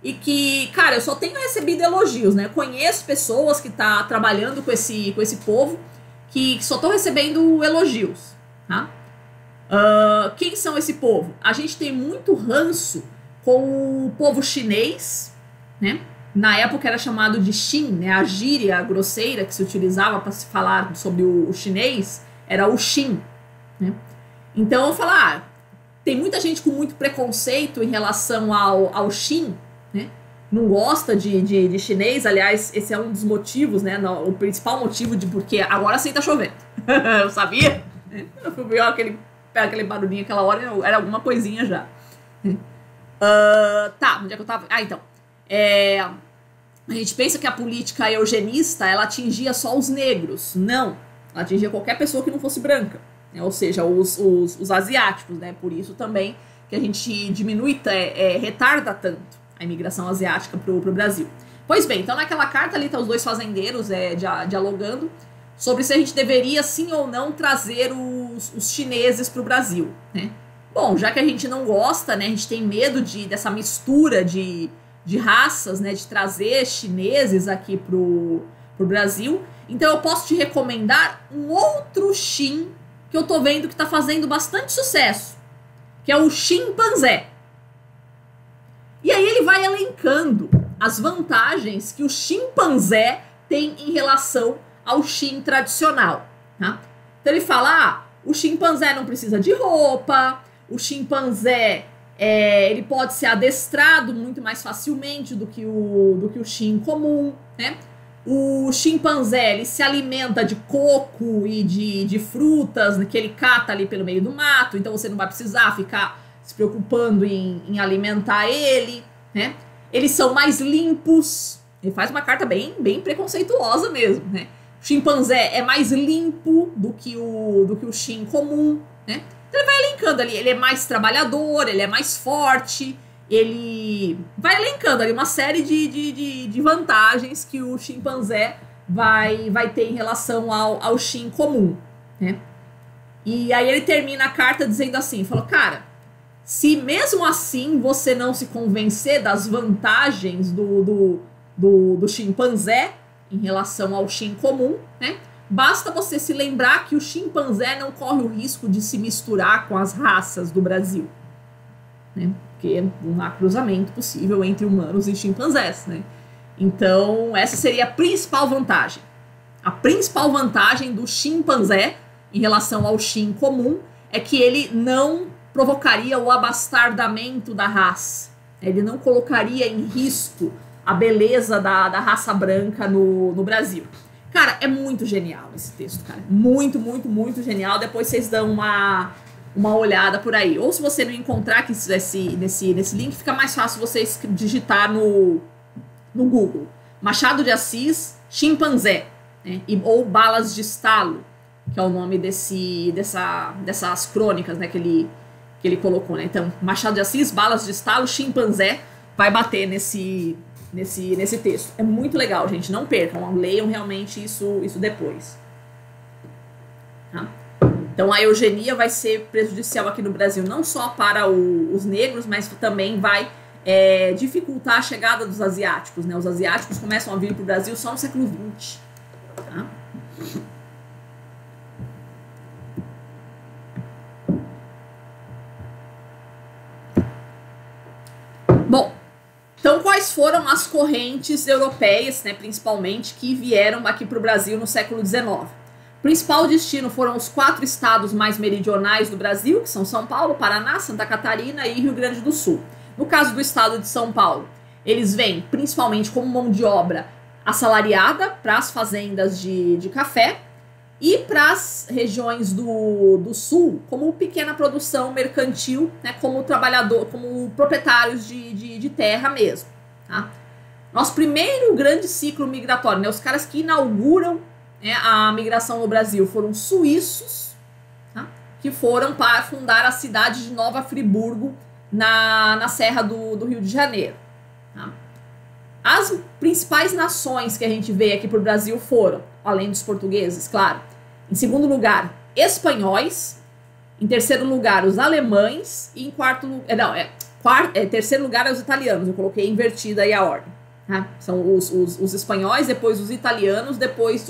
e que, cara, eu só tenho recebido elogios, né? Eu conheço pessoas que tá trabalhando com esse povo que só estão recebendo elogios, tá? Quem são esse povo? A gente tem muito ranço com o povo chinês, né? Na época era chamado de Xin, né? A gíria grosseira que se utilizava para se falar sobre o chinês era o Xin, né? Então eu falo, tem muita gente com muito preconceito em relação ao Xin, né? Não gosta de chinês. Aliás, esse é um dos motivos, né? O principal motivo de porque agora sim tá chovendo. Eu sabia? Eu fui ver aquele barulhinho aquela hora, era alguma coisinha já. Tá, onde é que eu tava? Então. A gente pensa que a política eugenista ela atingia só os negros. Não. Ela atingia qualquer pessoa que não fosse branca, né? Ou seja, os asiáticos, né? Por isso também que a gente diminui, retarda tanto a imigração asiática pro Brasil. Pois bem, então naquela carta ali tá os dois fazendeiros dialogando sobre se a gente deveria sim ou não trazer os chineses pro Brasil, né? Bom, já que a gente não gosta, né, a gente tem medo dessa mistura de raças, né, de trazer chineses aqui pro Brasil, então eu posso te recomendar um outro Xin que eu tô vendo que tá fazendo bastante sucesso, que é o chimpanzé. E aí ele vai elencando as vantagens que o chimpanzé tem em relação ao Xin tradicional, tá? Então ele fala, o chimpanzé não precisa de roupa, o chimpanzé ele pode ser adestrado muito mais facilmente do que o Xin comum, né? O chimpanzé ele se alimenta de coco e de frutas que ele cata ali pelo meio do mato, então você não vai precisar ficar se preocupando em alimentar ele, né? Eles são mais limpos. Ele faz uma carta bem preconceituosa mesmo, né? O chimpanzé é mais limpo do que o Xin comum, né? Então ele vai elencando ali, ele é mais trabalhador, ele é mais forte, ele vai elencando ali uma série de vantagens que o chimpanzé vai ter em relação ao Xin comum, né? E aí ele termina a carta dizendo assim, falou, cara, se mesmo assim você não se convencer das vantagens do chimpanzé em relação ao Xin comum, né, basta você se lembrar que o chimpanzé não corre o risco de se misturar com as raças do Brasil, né, porque não há cruzamento possível entre humanos e chimpanzés, né? Então essa seria a principal vantagem. A principal vantagem do chimpanzé em relação ao Xin comum é que ele não provocaria o abastardamento da raça. Ele não colocaria em risco a beleza da raça branca no Brasil. Cara, é muito genial esse texto, cara. Muito, muito, muito genial. Depois vocês dão uma olhada por aí. Ou se você não encontrar aqui nesse link, fica mais fácil vocês digitar no Google. Machado de Assis, chimpanzé, né? Ou balas de estalo, que é o nome dessas crônicas, né, que ele colocou, né? Então, Machado de Assis, balas de estalo, chimpanzé, vai bater nesse texto. É muito legal, gente. Não percam, leiam realmente isso depois. Tá? Então, a eugenia vai ser prejudicial aqui no Brasil, não só para os negros, mas também vai dificultar a chegada dos asiáticos, né? Os asiáticos começam a vir para o Brasil só no século XX. Tá? Bom, então quais foram as correntes europeias, né, principalmente, que vieram aqui para o Brasil no século XIX? O principal destino foram os 4 estados mais meridionais do Brasil, que são São Paulo, Paraná, Santa Catarina e Rio Grande do Sul. No caso do estado de São Paulo, eles vêm principalmente como mão de obra assalariada para as fazendas de café e para as regiões do sul, como pequena produção mercantil, né, como trabalhador, como proprietários de terra mesmo. Tá? Nosso primeiro grande ciclo migratório, né, os caras que inauguram, né, a migração no Brasil foram suíços, tá? Que foram para fundar a cidade de Nova Friburgo, na Serra do Rio de Janeiro. Tá? As principais nações que a gente vê aqui para o Brasil foram, além dos portugueses, claro, em segundo lugar, espanhóis, em terceiro lugar, os alemães, e em terceiro lugar, os italianos. Eu coloquei invertida aí a ordem. Tá? São os espanhóis, depois os italianos, depois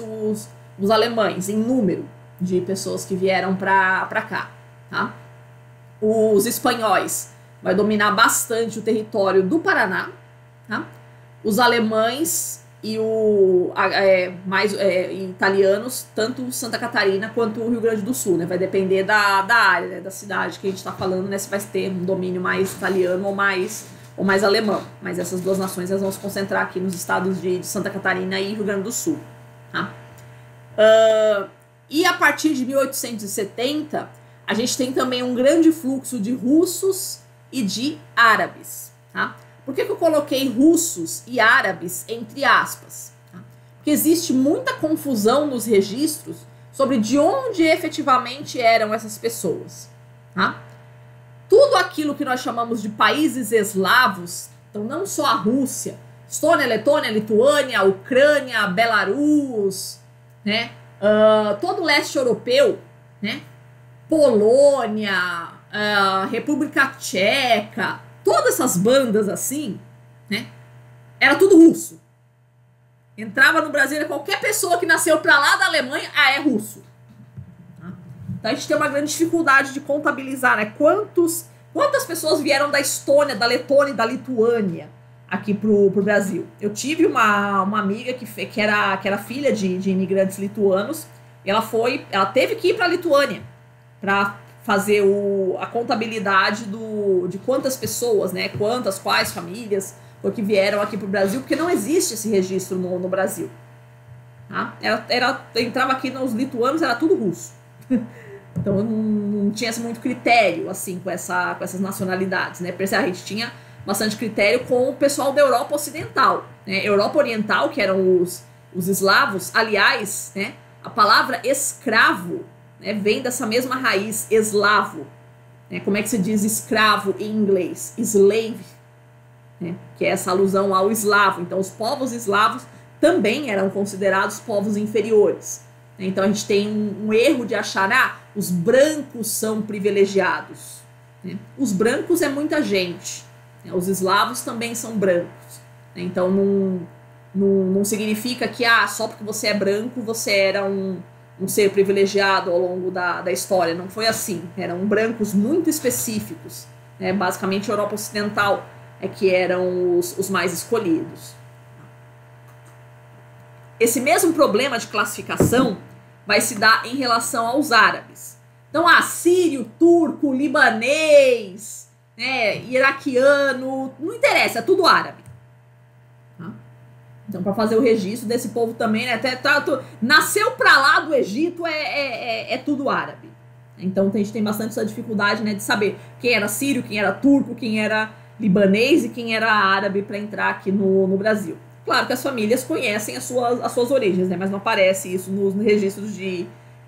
os alemães, em número de pessoas que vieram para cá. Tá? Os espanhóis vai dominar bastante o território do Paraná, tá? Os alemães e italianos, tanto Santa Catarina quanto o Rio Grande do Sul, né? Vai depender da área, né? Da cidade que a gente está falando, né? Se vai ter um domínio mais italiano ou mais alemão. Mas essas duas nações elas vão se concentrar aqui nos estados de Santa Catarina e Rio Grande do Sul. Tá? E a partir de 1870, a gente tem também um grande fluxo de russos e de árabes. Tá? Por que eu coloquei russos e árabes entre aspas? Tá? Porque existe muita confusão nos registros sobre de onde efetivamente eram essas pessoas. Tá? Tudo aquilo que nós chamamos de países eslavos, então não só a Rússia, Estônia, Letônia, Lituânia, Ucrânia, Belarus, né? Todo o leste europeu, né? Polônia, República Tcheca, todas essas bandas assim, né? Era tudo russo. Entrava no Brasil, qualquer pessoa que nasceu pra lá da Alemanha, é russo. Tá? Então a gente tem uma grande dificuldade de contabilizar, né? Quantas pessoas vieram da Estônia, da Letônia e da Lituânia aqui pro Brasil. Eu tive uma amiga que era filha de imigrantes lituanos, e ela teve que ir pra Lituânia para fazer a contabilidade de quantas pessoas, né, quais famílias que vieram aqui para o Brasil, porque não existe esse registro no Brasil. Tá? Entrava aqui nos lituanos, era tudo russo. Então não tinha muito critério assim com essas nacionalidades. Né? A gente tinha bastante critério com o pessoal da Europa Ocidental. Né? Europa Oriental, que eram os eslavos, aliás, né, a palavra escravo, né, vem dessa mesma raiz, eslavo. Né? Como é que se diz escravo em inglês? Slave. Né? Que é essa alusão ao eslavo. Então, os povos eslavos também eram considerados povos inferiores. Então, a gente tem um erro de achar, os brancos são privilegiados. Né? Os brancos é muita gente. Né? Os eslavos também são brancos. Né? Então, não significa que só porque você é branco, você era um ser privilegiado ao longo da história. Não foi assim. Eram brancos muito específicos. Né? Basicamente, a Europa Ocidental que eram os mais escolhidos. Esse mesmo problema de classificação vai se dar em relação aos árabes. Então, sírio, turco, libanês, né, iraquiano, não interessa, é tudo árabe. Tá? Então, para fazer o registro desse povo também, né? Nasceu para lá do Egito, é tudo árabe. Então, a gente tem bastante essa dificuldade, né, de saber quem era sírio, quem era turco, quem era libanês e quem era árabe para entrar aqui no Brasil. Claro que as famílias conhecem as suas origens, né? Mas não aparece isso nos registros de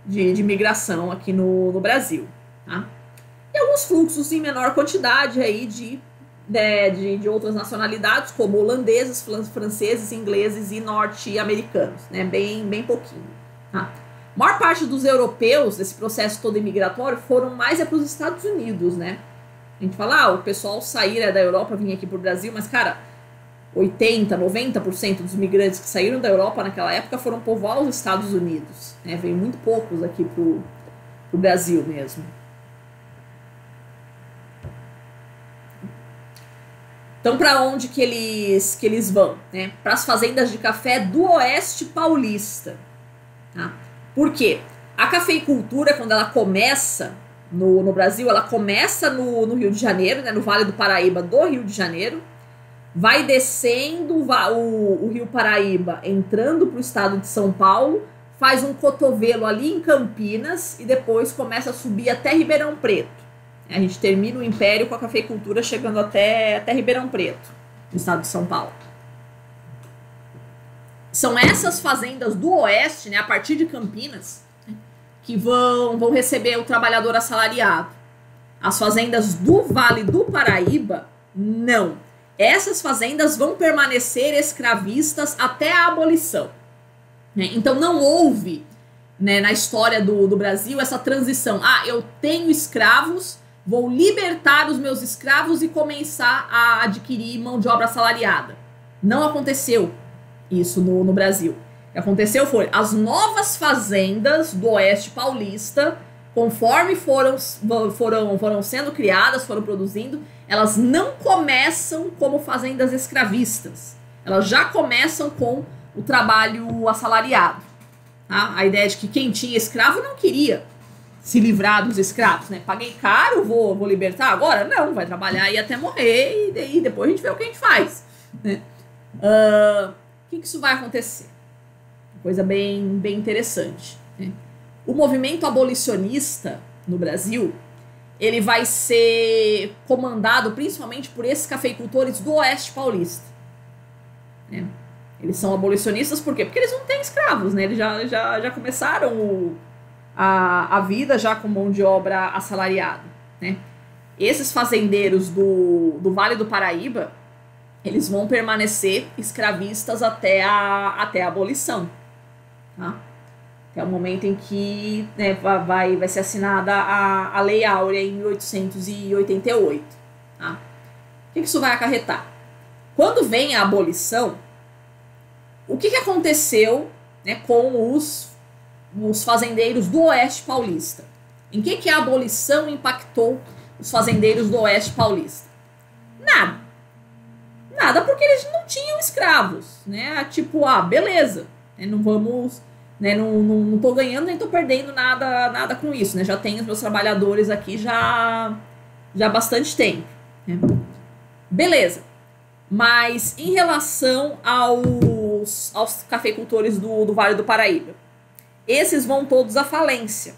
imigração aqui no Brasil. Tá? E alguns fluxos em menor quantidade aí de outras nacionalidades, como holandeses, franceses, ingleses e norte-americanos, né? Bem pouquinho. Tá? A maior parte dos europeus, desse processo todo imigratório, foram mais para os Estados Unidos, né? A gente fala, o pessoal sair da Europa, vinha aqui pro Brasil, mas, cara, 80%, 90% dos migrantes que saíram da Europa naquela época foram povoar os Estados Unidos, né? Veio muito poucos aqui pro Brasil mesmo. Então, para onde que eles vão? Né? Para as fazendas de café do Oeste Paulista. Tá? Por quê? A cafeicultura, quando ela começa no Brasil, ela começa no Rio de Janeiro, né? No Vale do Paraíba do Rio de Janeiro, vai descendo o Rio Paraíba, entrando para o estado de São Paulo, faz um cotovelo ali em Campinas e depois começa a subir até Ribeirão Preto. A gente termina o Império com a cafeicultura chegando até Ribeirão Preto, no estado de São Paulo. São essas fazendas do Oeste, né, a partir de Campinas, que vão receber o trabalhador assalariado. As fazendas do Vale do Paraíba, não. Essas fazendas vão permanecer escravistas até a abolição. Então não houve, né, na história do Brasil essa transição. Eu tenho escravos, vou libertar os meus escravos e começar a adquirir mão de obra assalariada. Não aconteceu isso no Brasil. O que aconteceu foi as novas fazendas do Oeste Paulista, conforme foram sendo criadas, foram produzindo, elas não começam como fazendas escravistas. Elas já começam com o trabalho assalariado. Tá? A ideia de que quem tinha escravo não queria se livrar dos escravos, né? Paguei caro, vou libertar agora? Não, vai trabalhar aí até morrer e depois a gente vê o que a gente faz. Né? O que isso vai acontecer? Coisa bem interessante. Né? O movimento abolicionista no Brasil, ele vai ser comandado principalmente por esses cafeicultores do Oeste Paulista. Né? Eles são abolicionistas por quê? Porque eles não têm escravos, né? Eles já começaram a vida já com mão de obra assalariada. Né? Esses fazendeiros do Vale do Paraíba, eles vão permanecer escravistas até a abolição. Tá? Até o momento em que, né, vai ser assinada a Lei Áurea em 1888. Tá? O que isso vai acarretar? Quando vem a abolição, o que aconteceu, né, com os fazendeiros do Oeste Paulista? Em que a abolição impactou os fazendeiros do Oeste Paulista? Nada, porque eles não tinham escravos, né? Tipo, beleza, né? Não vamos, né? Não tô ganhando nem tô perdendo nada com isso, né? Já tenho os meus trabalhadores aqui já há bastante tempo, né? Beleza. Mas em relação aos cafeicultores do Vale do Paraíba, esses vão todos à falência.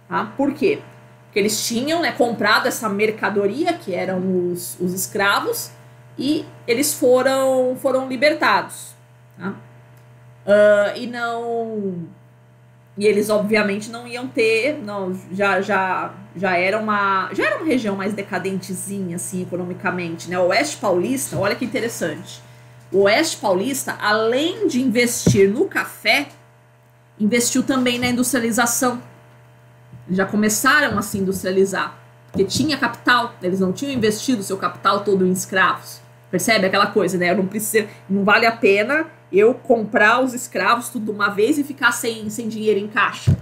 Tá? Por quê? Porque eles tinham, né, comprado essa mercadoria, que eram os escravos, e eles foram libertados. Tá? E eles obviamente não iam ter, já era uma região mais decadentezinha assim economicamente, né? O Oeste Paulista, olha que interessante. O Oeste Paulista, além de investir no café, investiu também na industrialização. Já começaram a se industrializar, porque tinha capital, eles não tinham investido seu capital todo em escravos. Percebe aquela coisa, né? Não vale a pena eu comprar os escravos tudo de uma vez e ficar sem dinheiro em caixa.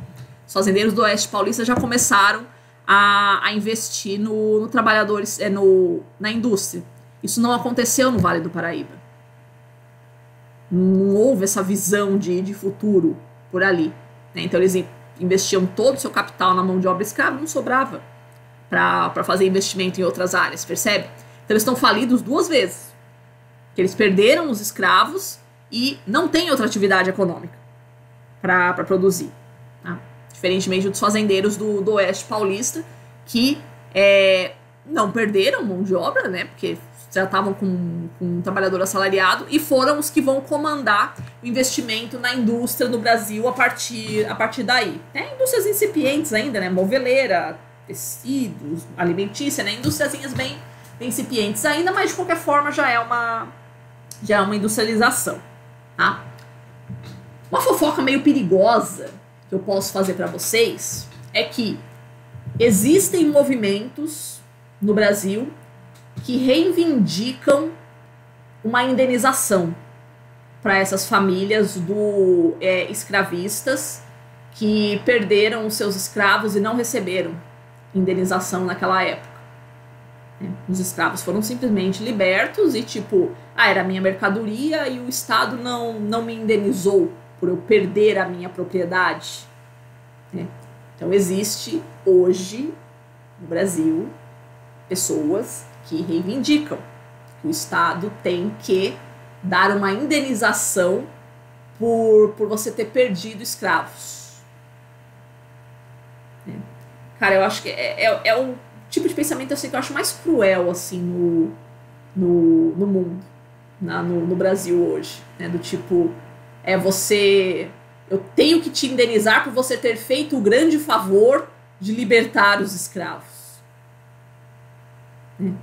Os fazendeiros do Oeste Paulista já começaram a investir no trabalhadores, na indústria. Isso não aconteceu no Vale do Paraíba. Não houve essa visão de futuro por ali. Né? Então eles investiam todo o seu capital na mão de obra escrava, não sobrava para fazer investimento em outras áreas, percebe? Então eles estão falidos duas vezes. Que eles perderam os escravos e não tem outra atividade econômica para produzir. Tá? Diferentemente dos fazendeiros do Oeste Paulista, que não perderam mão de obra, né? Porque já estavam com um trabalhador assalariado e foram os que vão comandar o investimento na indústria no Brasil a partir daí. Tem indústrias incipientes ainda, né? Moveleira, tecidos, alimentícia, né? Indústriazinhas bem incipientes ainda, mas de qualquer forma já é uma industrialização. Tá? Uma fofoca meio perigosa que eu posso fazer para vocês é que existem movimentos no Brasil que reivindicam uma indenização para essas famílias escravistas que perderam os seus escravos e não receberam indenização naquela época. Os escravos foram simplesmente libertos e era minha mercadoria e o Estado não me indenizou por eu perder a minha propriedade. Então existe hoje no Brasil pessoas que reivindicam que o Estado tem que dar uma indenização por você ter perdido escravos. Cara, eu acho que é o tipo de pensamento assim, que eu acho mais cruel assim, no mundo, no Brasil hoje. Né? Do tipo, eu tenho que te indenizar por você ter feito o grande favor de libertar os escravos.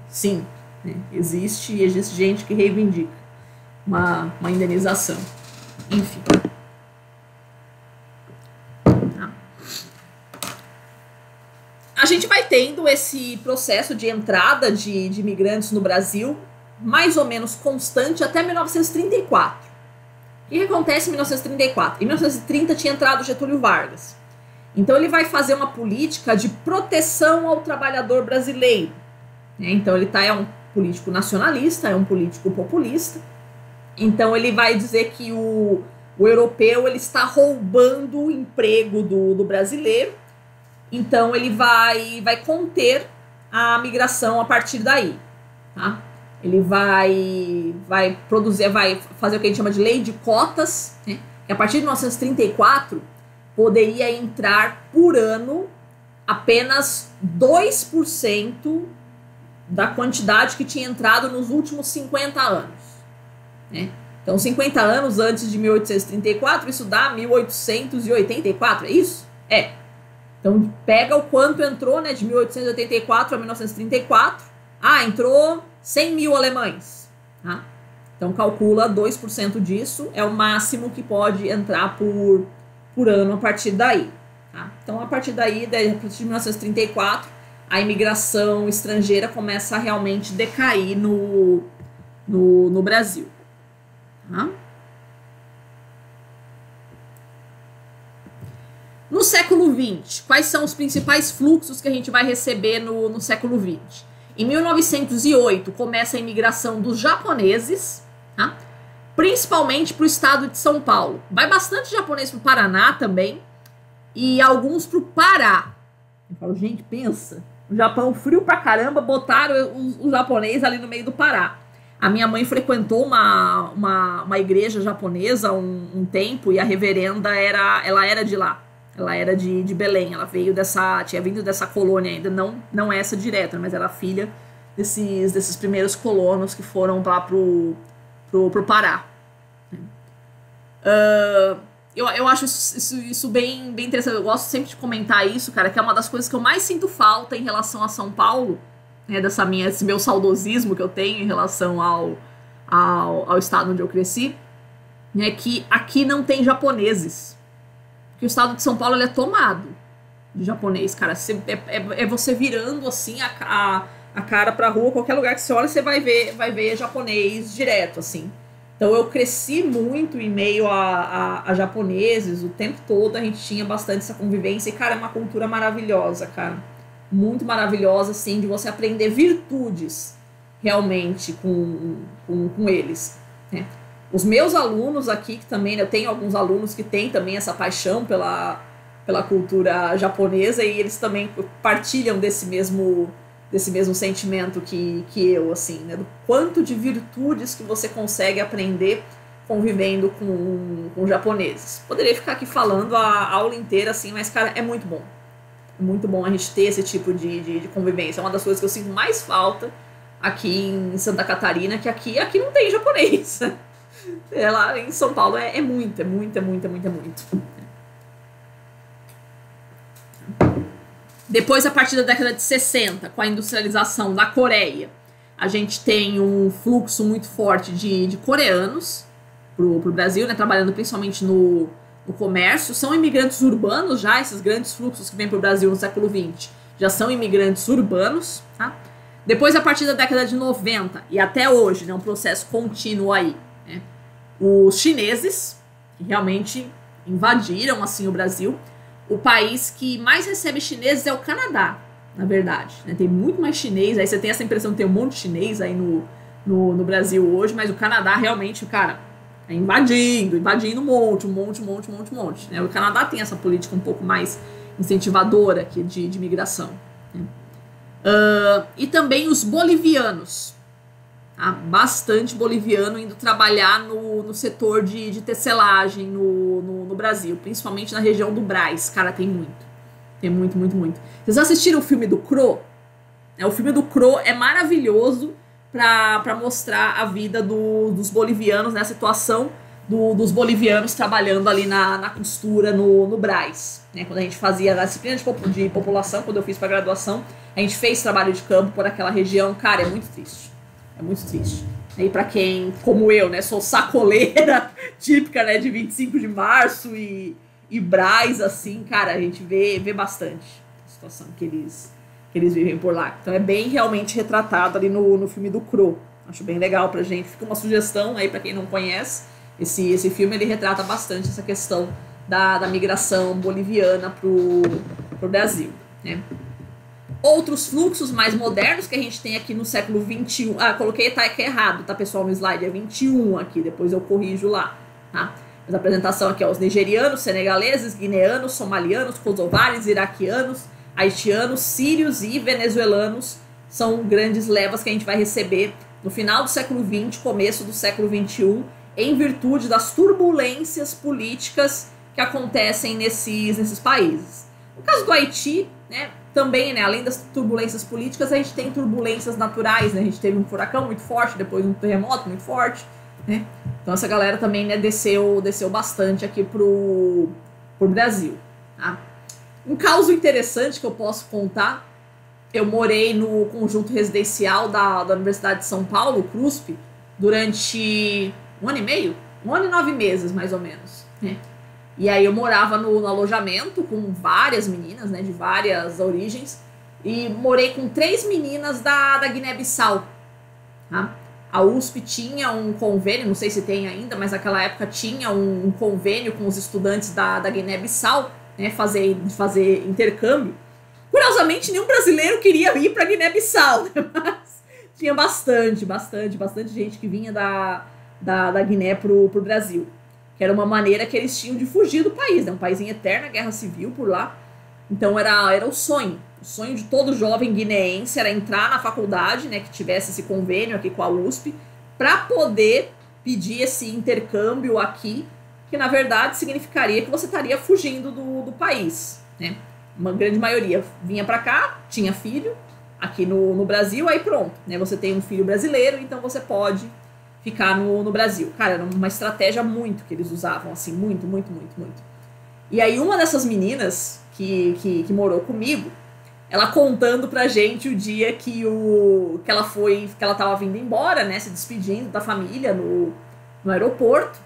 Sim, existe gente que reivindica uma indenização. Enfim. Tá. A gente vai tendo esse processo de entrada de imigrantes no Brasil mais ou menos constante até 1934. O que acontece em 1934? Em 1930 tinha entrado Getúlio Vargas. Então ele vai fazer uma política de proteção ao trabalhador brasileiro. Então ele é um político nacionalista, é um político populista. Então ele vai dizer que o europeu ele está roubando o emprego do brasileiro. Então ele vai conter a migração a partir daí. Tá? Ele vai fazer o que a gente chama de lei de cotas, né? Que a partir de 1934 poderia entrar por ano apenas 2% da quantidade que tinha entrado nos últimos 50 anos. Né? Então, 50 anos antes de 1834, isso dá 1884, é isso? Então, pega o quanto entrou, né, de 1884 a 1934. Entrou 100 mil alemães. Tá? Então, calcula 2% disso, é o máximo que pode entrar por ano a partir daí. Tá? Então, a partir daí, a partir de 1934, a imigração estrangeira começa a realmente decair no Brasil. Tá? No século XX, quais são os principais fluxos que a gente vai receber no século XX? Em 1908, começa a imigração dos japoneses, tá? Principalmente para o estado de São Paulo. Vai bastante japonês para o Paraná também, e alguns para o Pará. Eu falo, gente, pensa... O Japão frio pra caramba, botaram os japoneses ali no meio do Pará. A minha mãe frequentou uma igreja japonesa um tempo e a reverenda ela era de lá. Ela era de Belém. Ela tinha vindo dessa colônia ainda, não essa direta, mas era filha desses primeiros colonos que foram lá pro Pará. Eu acho isso bem interessante. Eu gosto sempre de comentar isso, cara, que é uma das coisas que eu mais sinto falta em relação a São Paulo, né, esse meu saudosismo que eu tenho em relação ao estado onde eu cresci, né, que aqui não tem japoneses. Porque o estado de São Paulo ele é tomado de japonês, cara. É você virando assim a cara pra rua, qualquer lugar que você olha, você vai ver japonês direto, assim. Então eu cresci muito em meio a japoneses, o tempo todo a gente tinha bastante essa convivência e, cara, é uma cultura maravilhosa, cara. Muito maravilhosa, assim, de você aprender virtudes realmente com eles, né? Os meus alunos aqui, que também, eu tenho alguns alunos que têm também essa paixão pela cultura japonesa e eles também partilham desse mesmo sentimento que eu, assim, né? Do quanto de virtudes que você consegue aprender convivendo com japoneses. Poderia ficar aqui falando a aula inteira, assim, mas, cara, é muito bom. É muito bom a gente ter esse tipo de convivência. É uma das coisas que eu sinto mais falta aqui em Santa Catarina, que aqui não tem japonês. Lá em São Paulo é muito. Depois, a partir da década de 60, com a industrialização da Coreia, a gente tem um fluxo muito forte de coreanos pro Brasil, né, trabalhando principalmente no comércio. São imigrantes urbanos já, esses grandes fluxos que vêm pro Brasil no século XX, já são imigrantes urbanos, tá? Depois, a partir da década de 90 e até hoje, né, um processo contínuo aí, né, os chineses, que realmente invadiram, assim, o Brasil. O país que mais recebe chineses é o Canadá, na verdade, né? Tem muito mais chinês, aí você tem essa impressão de ter um monte de chinês aí no Brasil hoje, mas o Canadá realmente, cara, é invadindo um monte, né? O Canadá tem essa política um pouco mais incentivadora aqui de imigração, né? E também os bolivianos, tá? Bastante boliviano indo trabalhar no setor de tecelagem no Brasil, principalmente na região do Brás. Cara, tem muito. Tem muito. Vocês assistiram o filme do Crow? O filme do Crow é maravilhoso para mostrar a vida dos bolivianos, né? A situação dos bolivianos trabalhando ali na costura no Brás, né? Quando a gente fazia a disciplina de população, quando eu fiz para graduação, a gente fez trabalho de campo por aquela região. Cara, é muito triste. É muito triste. E para quem, como eu, né, sou sacoleira típica, né, de 25 de março e Brás, assim, cara, a gente vê bastante a situação que eles vivem por lá. Então é bem realmente retratado ali no filme do Crow. Acho bem legal pra gente. Fica uma sugestão aí para quem não conhece. Esse filme, ele retrata bastante essa questão da migração boliviana pro Brasil, né? Outros fluxos mais modernos que a gente tem aqui no século XXI. Coloquei aqui errado, tá, pessoal, no slide. É 21 aqui, depois eu corrijo lá, tá? Mas a apresentação aqui é os nigerianos, senegaleses, guineanos, somalianos, kosovares, iraquianos, haitianos, sírios e venezuelanos. São grandes levas que a gente vai receber no final do século XX, começo do século XXI, em virtude das turbulências políticas que acontecem nesses países. No caso do Haiti, né, também, né, além das turbulências políticas, a gente tem turbulências naturais, né? A gente teve um furacão muito forte, depois um terremoto muito forte, né? Então essa galera também, né, desceu bastante aqui pro Brasil, tá? Um caso interessante que eu posso contar: eu morei no conjunto residencial da Universidade de São Paulo, CRUSP, durante 1 ano e meio, 1 ano e 9 meses, mais ou menos, né? E aí eu morava no alojamento com várias meninas, né, de várias origens, e morei com 3 meninas da Guiné-Bissau, tá? A USP tinha um convênio, não sei se tem ainda, mas naquela época tinha um convênio com os estudantes da Guiné-Bissau, né, fazer intercâmbio. Curiosamente, nenhum brasileiro queria ir para Guiné-Bissau, né? Mas tinha bastante gente que vinha da Guiné pro Brasil. Que era uma maneira que eles tinham de fugir do país, né? Um país em eterna guerra civil por lá. Então era o sonho de todo jovem guineense era entrar na faculdade, né, que tivesse esse convênio aqui com a USP, para poder pedir esse intercâmbio aqui, que na verdade significaria que você estaria fugindo do país, né? Uma grande maioria vinha para cá, tinha filho aqui no Brasil, aí pronto, né? Você tem um filho brasileiro, então você pode ficar no Brasil. Cara, era uma estratégia muito que eles usavam, assim, muito. E aí uma dessas meninas que morou comigo, ela contando pra gente o dia que ela tava vindo embora, né, se despedindo da família no aeroporto,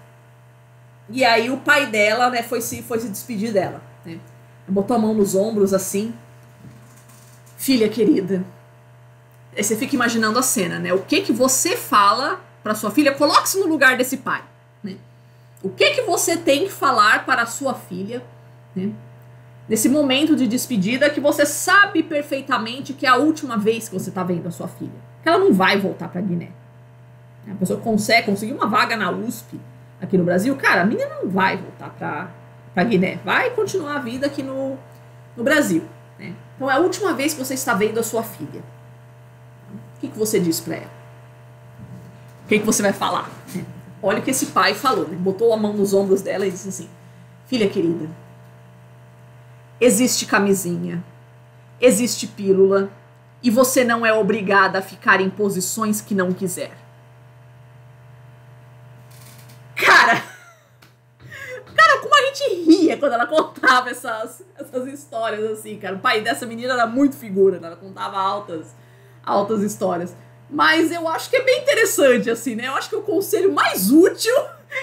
e aí o pai dela, né, foi se despedir dela, né? Botou a mão nos ombros, assim: filha querida. Aí você fica imaginando a cena, né? O que você fala para sua filha? Coloque-se no lugar desse pai, né? O que você tem que falar para a sua filha, né, nesse momento de despedida que você sabe perfeitamente que é a última vez que você tá vendo a sua filha, que ela não vai voltar para Guiné. A pessoa conseguir uma vaga na USP aqui no Brasil, cara, a menina não vai voltar para Guiné, vai continuar a vida aqui no Brasil, né? Então é a última vez que você está vendo a sua filha. O que você diz para ela? O que você vai falar? Olha o que esse pai falou, né? Botou a mão nos ombros dela e disse assim: filha querida, existe camisinha, existe pílula, e você não é obrigada a ficar em posições que não quiser. Cara, como a gente ria quando ela contava essas histórias assim, cara. O pai dessa menina era muito figura, né? Ela contava altas histórias. Mas eu acho que é bem interessante, assim, né? Eu acho que o conselho mais útil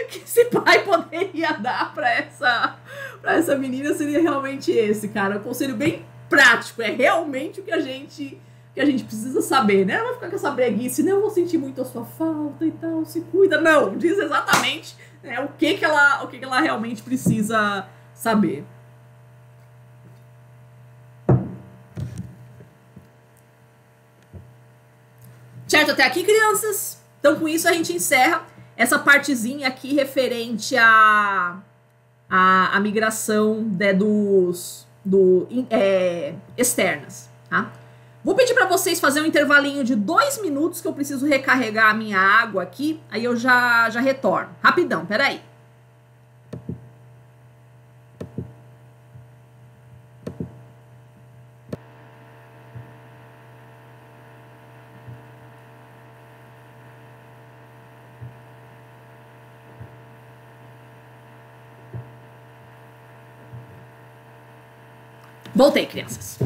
que esse pai poderia dar pra essa menina seria realmente esse, cara. Um conselho bem prático, é realmente o que a gente precisa saber, né? Não vai ficar com essa breguice, né? Eu vou sentir muito a sua falta e tal, se cuida. Não, diz exatamente, né, o que ela realmente precisa saber. Certo até aqui, crianças? Então, com isso, a gente encerra essa partezinha aqui referente à migração, né, externas, tá? Vou pedir para vocês fazerem um intervalinho de 2 minutos que eu preciso recarregar a minha água aqui, aí eu já retorno. Rapidão, peraí. Voltei, crianças.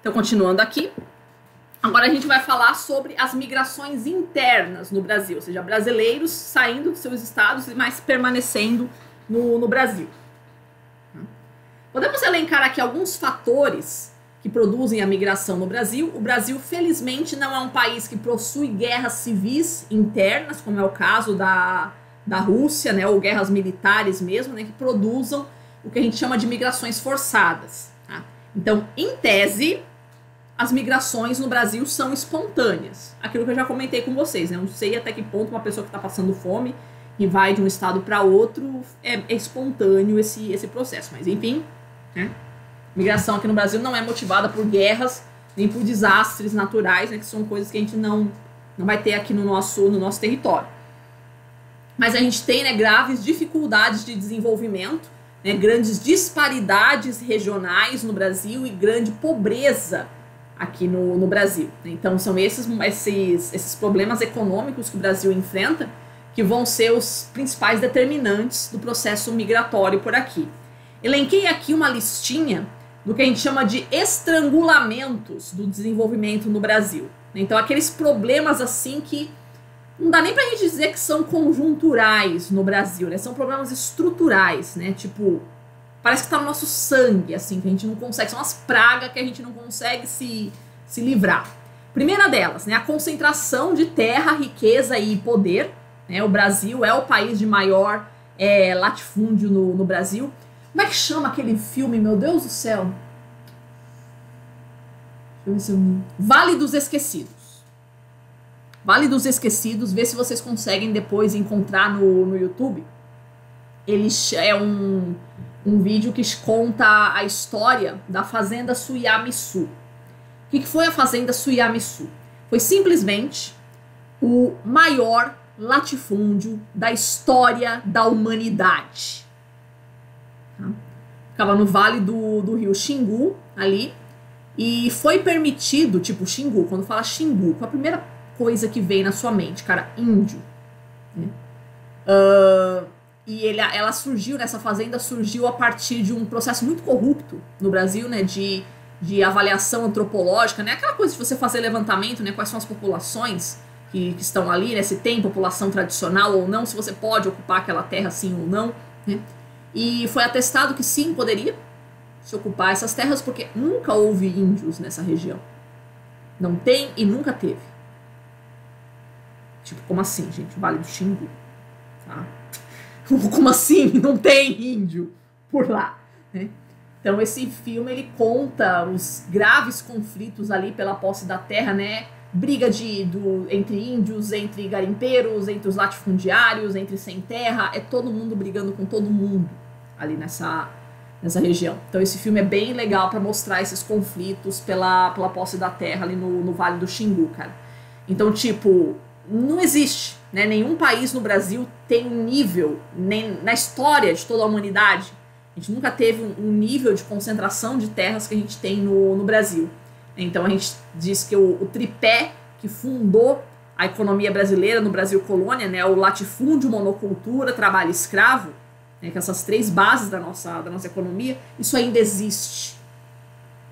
Então, continuando aqui. Agora a gente vai falar sobre as migrações internas no Brasil, ou seja, brasileiros saindo dos seus estados e mais permanecendo no Brasil. Podemos elencar aqui alguns fatores que produzem a migração no Brasil. O Brasil, felizmente, não é um país que possui guerras civis internas, como é o caso da Rússia, né, ou guerras militares mesmo, né, que produzam o que a gente chama de migrações forçadas. Tá? Então, em tese, as migrações no Brasil são espontâneas. Aquilo que eu já comentei com vocês, né? Eu não sei até que ponto uma pessoa que está passando fome e vai de um estado para outro é espontâneo esse processo. Mas, enfim, né? Migração aqui no Brasil não é motivada por guerras nem por desastres naturais, né? Que são coisas que a gente não vai ter aqui no nosso território. Mas a gente tem, né, graves dificuldades de desenvolvimento, né, grandes disparidades regionais no Brasil e grande pobreza aqui no Brasil. Então são esses problemas econômicos que o Brasil enfrenta que vão ser os principais determinantes do processo migratório por aqui. Elenquei aqui uma listinha do que a gente chama de estrangulamentos do desenvolvimento no Brasil. Então aqueles problemas assim que não dá nem pra gente dizer que são conjunturais no Brasil, né? São problemas estruturais, né? Tipo, parece que tá no nosso sangue, assim, que a gente não consegue, são as pragas que a gente não consegue se livrar. Primeira delas, né? A concentração de terra, riqueza e poder, né? O Brasil é o país de maior latifúndio no Brasil. Como é que chama aquele filme, meu Deus do céu? Deixa eu ver se eu... Vale dos Esquecidos. Vale dos Esquecidos, vê se vocês conseguem depois encontrar no YouTube. Ele é um vídeo que conta a história da fazenda Suiamiçu. O que foi a fazenda Suiamiçu? Foi simplesmente o maior latifúndio da história da humanidade. Tá? Ficava no vale do rio Xingu, ali, e foi permitido, tipo, Xingu, quando fala Xingu, qual a primeira coisa que vem na sua mente, cara? Índio. Né? E ela surgiu, nessa fazenda surgiu a partir de um processo muito corrupto no Brasil, né, de avaliação antropológica, né, aquela coisa de você fazer levantamento, né, quais são as populações que estão ali, né, se tem população tradicional ou não, se você pode ocupar aquela terra sim ou não, né, e foi atestado que sim, poderia se ocupar essas terras, porque nunca houve índios nessa região. Não tem e nunca teve. Tipo, como assim, gente? Vale do Xingu, tá? Como assim? Não tem índio por lá, né? Então esse filme, ele conta os graves conflitos ali pela posse da terra, né? Briga entre índios, entre garimpeiros, entre os latifundiários, entre sem terra. É todo mundo brigando com todo mundo ali nessa região. Então esse filme é bem legal para mostrar esses conflitos pela posse da terra ali no Vale do Xingu, cara. Então, tipo, não existe, né? Nenhum país no Brasil tem um nível, nem na história de toda a humanidade, a gente nunca teve um nível de concentração de terras que a gente tem no Brasil. Então a gente diz que o tripé que fundou a economia brasileira no Brasil colônia, né, o latifúndio, monocultura, trabalho escravo, né, que essas três bases da nossa economia, isso ainda existe.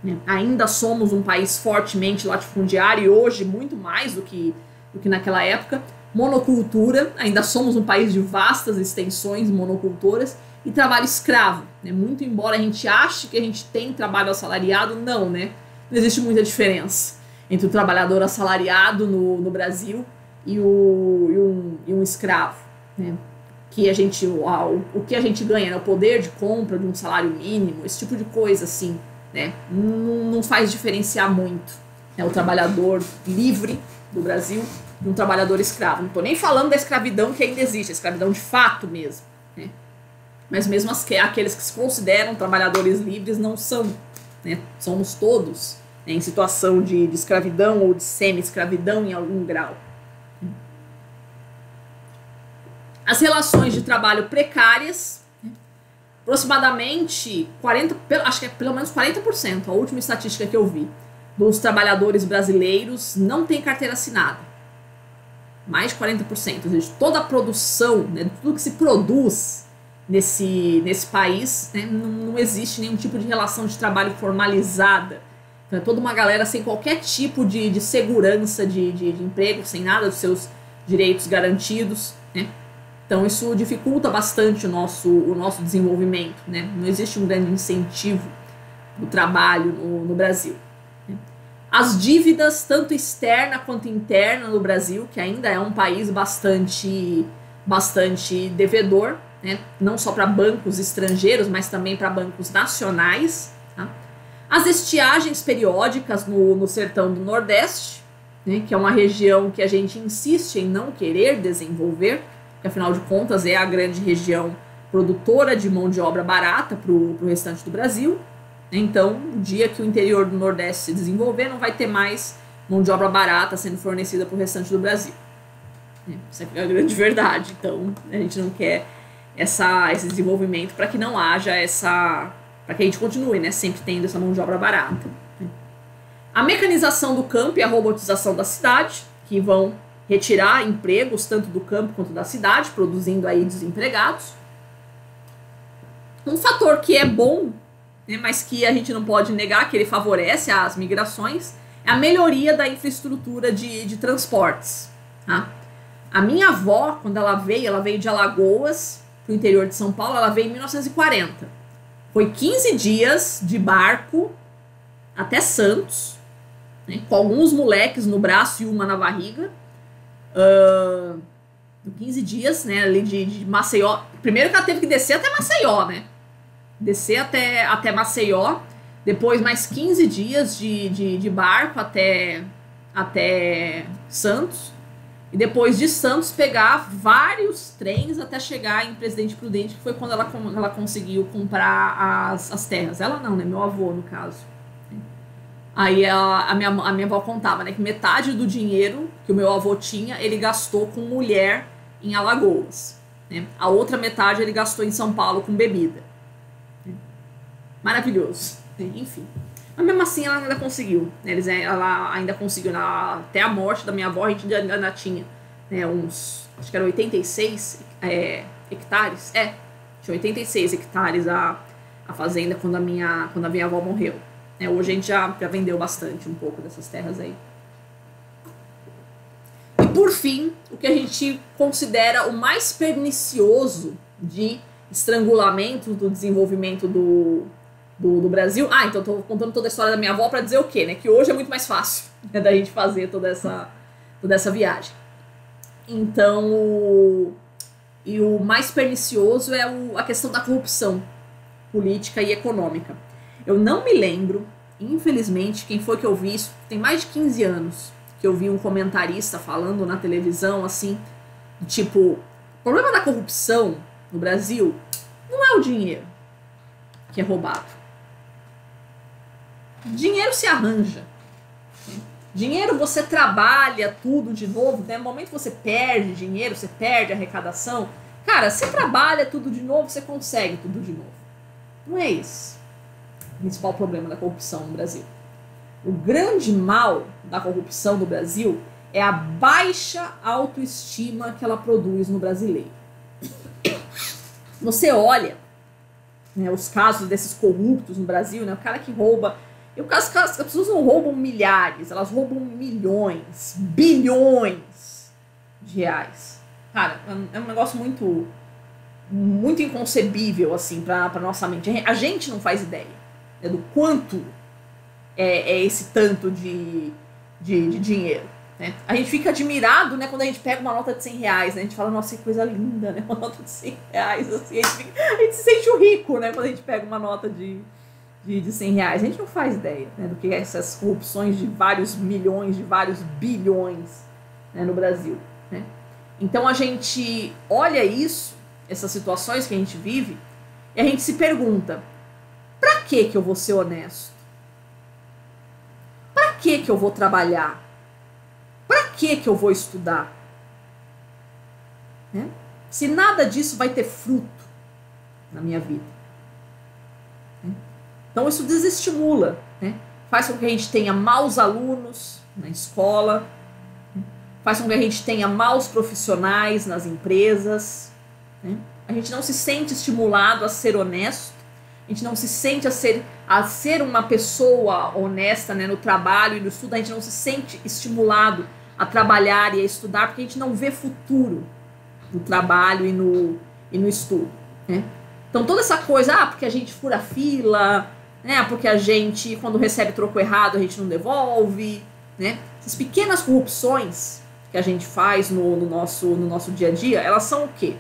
Né? Ainda somos um país fortemente latifundiário e hoje muito mais do que naquela época. Monocultura, ainda somos um país de vastas extensões monocultoras, e trabalho escravo, né? Muito embora a gente ache que a gente tem trabalho assalariado, não, né? Não existe muita diferença entre o trabalhador assalariado no Brasil e um escravo, né? Que a gente, o que a gente ganha, né? O poder de compra de um salário mínimo, esse tipo de coisa assim, né? Não faz diferenciar muito, né? O trabalhador livre do Brasil de um trabalhador escravo. Não estou nem falando da escravidão que ainda existe, a escravidão de fato mesmo, né? Mas mesmo aqueles que se consideram trabalhadores livres não são, né? Somos todos, né, em situação de escravidão ou de semi-escravidão em algum grau. As relações de trabalho precárias, né, aproximadamente 40%, acho que é pelo menos 40%, a última estatística que eu vi, dos trabalhadores brasileiros não tem carteira assinada. Mais de 40%, ou seja, toda a produção, né, tudo que se produz nesse país, né, não existe nenhum tipo de relação de trabalho formalizada. Então é toda uma galera sem qualquer tipo de segurança de emprego, sem nada dos seus direitos garantidos, né? Então isso dificulta bastante o nosso desenvolvimento, né? Não existe um grande incentivo do trabalho no Brasil. Né? As dívidas, tanto externa quanto interna no Brasil, que ainda é um país bastante devedor, né? Não só para bancos estrangeiros, mas também para bancos nacionais. Tá? As estiagens periódicas no sertão do Nordeste, né? Que é uma região que a gente insiste em não querer desenvolver, porque afinal de contas é a grande região produtora de mão de obra barata para o restante do Brasil. Então, o dia que o interior do Nordeste se desenvolver, não vai ter mais mão de obra barata sendo fornecida para o restante do Brasil. Isso é a grande verdade. Então, a gente não quer esse desenvolvimento para que não haja para que a gente continue, né, sempre tendo essa mão de obra barata. A mecanização do campo e a robotização da cidade, que vão retirar empregos tanto do campo quanto da cidade, produzindo aí desempregados. Um fator que é bom, né, mas que a gente não pode negar que ele favorece as migrações, é a melhoria da infraestrutura de transportes. Tá? A minha avó, quando ela veio de Alagoas para o interior de São Paulo, ela veio em 1940. Foi 15 dias de barco até Santos, né, com alguns moleques no braço e uma na barriga. 15 dias, né, ali de Maceió. Primeiro que ela teve que descer até Maceió, né? Descer até Maceió. Depois mais 15 dias de barco até Santos. E depois de Santos pegar vários trens até chegar em Presidente Prudente, que foi quando ela conseguiu comprar as terras. Ela não, né? Meu avô, no caso. Aí a minha avó contava, né, que metade do dinheiro que o meu avô tinha, ele gastou com mulher em Alagoas. Né? A outra metade ele gastou em São Paulo com bebida. Maravilhoso. Enfim. Mas mesmo assim ela ainda conseguiu. Né? Ela ainda conseguiu. Até a morte da minha avó, a gente ainda tinha, né, acho que era 86 hectares. Tinha 86 hectares a fazenda quando a minha avó morreu. Hoje a gente já vendeu bastante um pouco dessas terras aí. E por fim, o que a gente considera o mais pernicioso de estrangulamento do desenvolvimento do Brasil. Então tô contando toda a história da minha avó para dizer o quê? Né? Que hoje é muito mais fácil, né, da gente fazer toda essa viagem. Então, o mais pernicioso é a questão da corrupção política e econômica. Eu não me lembro, infelizmente, quem foi que eu vi isso. Tem mais de 15 anos que eu vi um comentarista falando na televisão, assim, tipo, o problema da corrupção no Brasil não é o dinheiro, que que é roubado? Dinheiro se arranja. Dinheiro você trabalha tudo de novo, né? No momento que você perde dinheiro, você perde a arrecadação, cara, você trabalha tudo de novo, você consegue tudo de novo. Não é esse o principal problema da corrupção no Brasil. O grande mal da corrupção no Brasil é a baixa autoestima que ela produz no brasileiro. Você olha, né, os casos desses corruptos no Brasil, né, o cara que rouba... As pessoas não roubam milhares, elas roubam milhões, bilhões de reais. Cara, é um negócio muito, muito inconcebível, assim, pra nossa mente. A gente não faz ideia, né, do quanto é esse tanto de dinheiro. Né? A gente fica admirado, né, quando a gente pega uma nota de 100 reais, né? A gente fala, nossa, que coisa linda, né? Uma nota de 100 reais, assim, a gente se sente rico, né, quando a gente pega uma nota de 100 reais. A gente não faz ideia, né, do que é essas corrupções de vários milhões, de vários bilhões, né, no Brasil. Né? Então a gente olha isso, essas situações que a gente vive, e a gente se pergunta, pra que eu vou ser honesto? Pra que eu vou trabalhar? Pra que eu vou estudar? Né? Se nada disso vai ter fruto na minha vida. Então isso desestimula, né? Faz com que a gente tenha maus alunos na escola, né? Faz com que a gente tenha maus profissionais nas empresas, né? A gente não se sente estimulado a ser honesto, a gente não se sente a ser uma pessoa honesta, né, no trabalho e no estudo, a gente não se sente estimulado a trabalhar e a estudar, porque a gente não vê futuro no trabalho e no estudo. Né? Então toda essa coisa, porque a gente fura fila, né, porque a gente, quando recebe troco errado, a gente não devolve, né? Essas pequenas corrupções que a gente faz no nosso dia a dia, elas são o quê?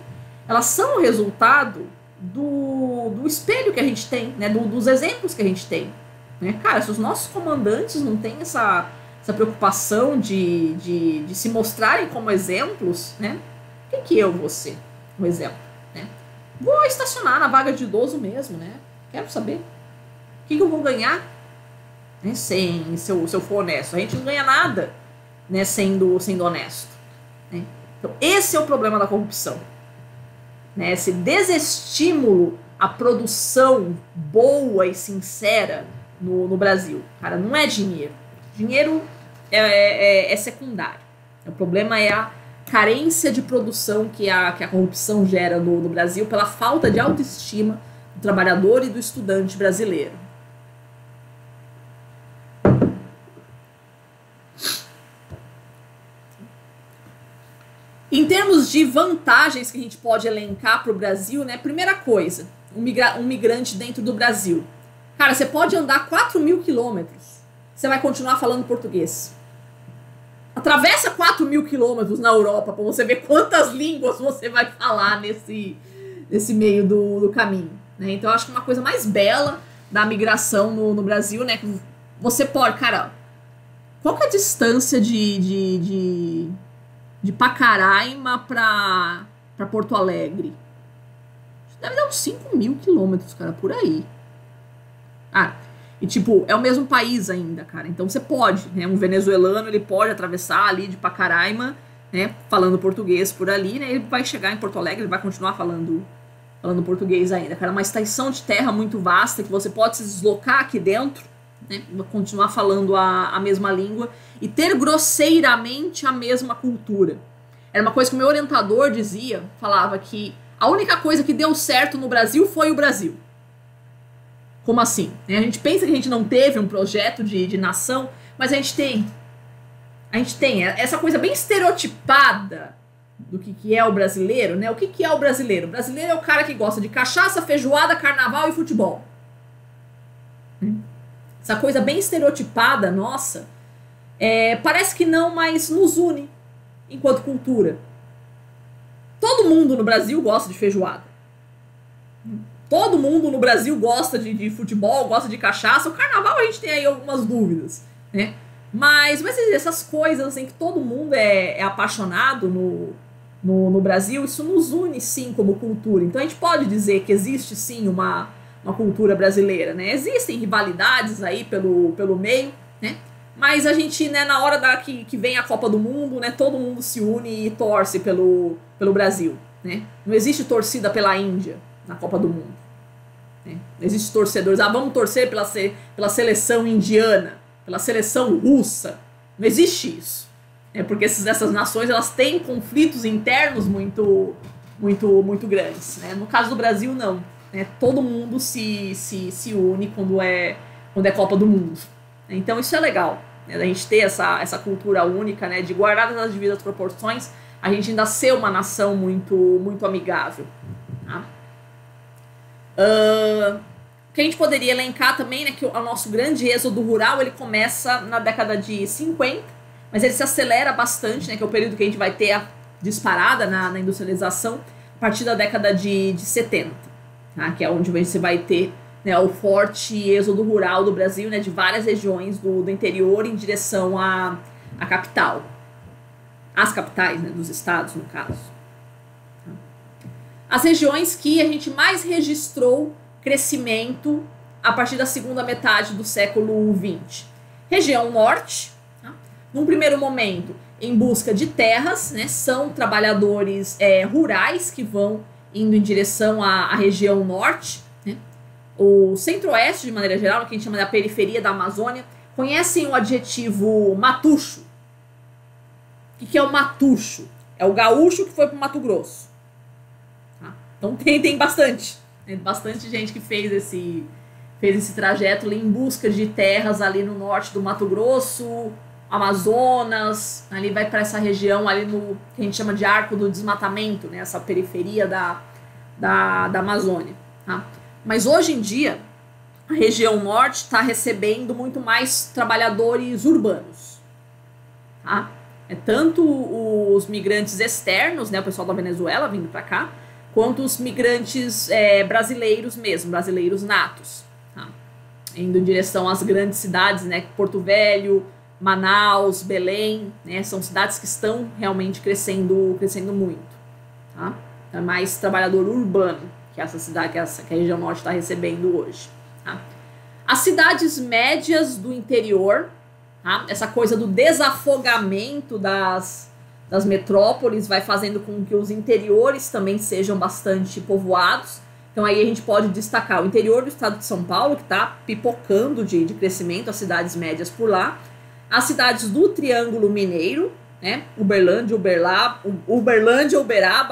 Elas são o resultado do espelho que a gente tem, né? Dos exemplos que a gente tem. Né? Cara, se os nossos comandantes não têm essa preocupação de se mostrarem como exemplos, né? Quem que eu vou ser um exemplo? Né? Vou estacionar na vaga de idoso mesmo, né? Quero saber. O que eu vou ganhar? Né? Se eu for honesto. A gente não ganha nada, né? sendo honesto. Né? Então, esse é o problema da corrupção. Né? Esse desestímulo à produção boa e sincera no Brasil. Cara, não é dinheiro. Dinheiro é secundário. O problema é a carência de produção que a corrupção gera no Brasil pela falta de autoestima do trabalhador e do estudante brasileiro. Em termos de vantagens que a gente pode elencar para o Brasil, né? Primeira coisa, um migrante dentro do Brasil. Cara, você pode andar 4.000 quilômetros, você vai continuar falando português. Atravessa 4.000 quilômetros na Europa para você ver quantas línguas você vai falar nesse meio do caminho. Né? Então, eu acho que uma coisa mais bela da migração no Brasil, né? Que você pode, cara, qual que é a distância de Pacaraima para Porto Alegre? Deve dar uns 5.000 quilômetros, cara, por aí. E tipo, é o mesmo país ainda, cara. Então você pode, né? Um venezuelano, ele pode atravessar ali de Pacaraima, né? Falando português por ali, né? Ele vai chegar em Porto Alegre, ele vai continuar falando português ainda, cara. É uma extensão de terra muito vasta que você pode se deslocar aqui dentro, né? Continuar falando a mesma língua e ter grosseiramente a mesma cultura. Era uma coisa que o meu orientador falava que a única coisa que deu certo no Brasil foi o Brasil. Como assim? A gente pensa que a gente não teve um projeto de nação, mas a gente tem. A gente tem essa coisa bem estereotipada do que é o brasileiro, né? O que é o brasileiro? O brasileiro é o cara que gosta de cachaça, feijoada, carnaval e futebol. Essa coisa bem estereotipada nossa, parece que não, mas nos une enquanto cultura. Todo mundo no Brasil gosta de feijoada. Todo mundo no Brasil gosta de futebol, gosta de cachaça. O carnaval a gente tem aí algumas dúvidas, né? Mas essas coisas assim que todo mundo é apaixonado no Brasil, isso nos une sim como cultura. Então a gente pode dizer que existe sim uma uma cultura brasileira, né? Existem rivalidades aí pelo meio, né? Mas a gente, né, na hora que vem a Copa do Mundo, né, todo mundo se une e torce pelo Brasil, né? Não existe torcida pela Índia na Copa do Mundo, né? Não existe torcedores, vamos torcer pela seleção indiana, pela seleção russa. Não existe isso, né? Porque essas nações, elas têm conflitos internos muito grandes, né? No caso do Brasil, não, né? Todo mundo se une quando é Copa do Mundo. Então isso é legal, né? A gente ter essa cultura única, né? De guardar as devidas proporções, a gente ainda ser uma nação muito amigável, tá? Que a gente poderia elencar também, né, que o nosso grande êxodo rural, ele começa na década de 50, mas ele se acelera bastante, né, que é o período que a gente vai ter a disparada na industrialização, a partir da década de 70, tá? Que é onde você vai ter, né, o forte êxodo rural do Brasil, né, de várias regiões do interior em direção à capital. As capitais, né, dos estados, no caso. As regiões que a gente mais registrou crescimento a partir da segunda metade do século XX. Região norte, tá? Num primeiro momento, em busca de terras, né? São trabalhadores rurais que vão indo em direção à região norte, né? O centro-oeste, de maneira geral, que a gente chama da periferia da Amazônia, conhecem o adjetivo matucho. O que é o matucho? É o gaúcho que foi para o Mato Grosso. Tá? Então tem bastante. Tem bastante gente que fez esse trajeto ali em busca de terras ali no norte do Mato Grosso, Amazonas, ali vai para essa região ali no que a gente chama de arco do desmatamento, né? Essa periferia da Amazônia. Tá? Mas hoje em dia, a região norte está recebendo muito mais trabalhadores urbanos. Tá? É tanto os migrantes externos, né, o pessoal da Venezuela vindo para cá, quanto os migrantes brasileiros mesmo, brasileiros natos, tá? Indo em direção às grandes cidades, né, Porto Velho, Manaus, Belém, né, são cidades que estão realmente crescendo muito, tá? É mais trabalhador urbano que essa cidade, que a região norte está recebendo hoje, tá? As cidades médias do interior, tá? Essa coisa do desafogamento das metrópoles vai fazendo com que os interiores também sejam bastante povoados. Então aí a gente pode destacar o interior do estado de São Paulo, que está pipocando de crescimento, as cidades médias por lá. As cidades do Triângulo Mineiro, né? Uberlândia, Uberaba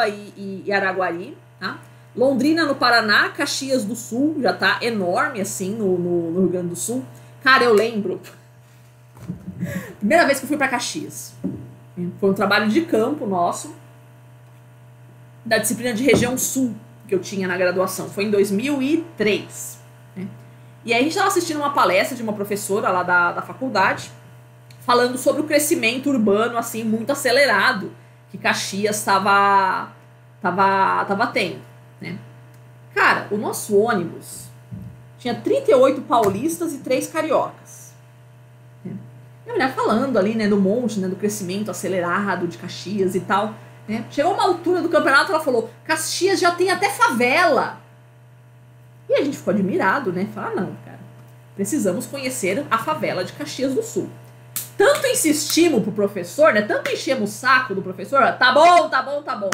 e Araguari. Tá? Londrina, no Paraná, Caxias do Sul, já está enorme assim no Rio Grande do Sul. Cara, eu lembro, primeira vez que eu fui para Caxias, foi um trabalho de campo nosso, da disciplina de região sul, que eu tinha na graduação. Foi em 2003. Né? E aí a gente estava assistindo uma palestra de uma professora lá da faculdade, falando sobre o crescimento urbano, assim, muito acelerado, que Caxias estava tendo. Né? Cara, o nosso ônibus tinha 38 paulistas e 3 cariocas. E a mulher falando ali, né, do monte, né, do crescimento acelerado de Caxias e tal, né? Chegou uma altura do campeonato, ela falou, Caxias já tem até favela. E a gente ficou admirado, né? Falar, não, cara, precisamos conhecer a favela de Caxias do Sul. Tanto insistimos pro professor, né? Tanto enchemos o saco do professor, tá bom,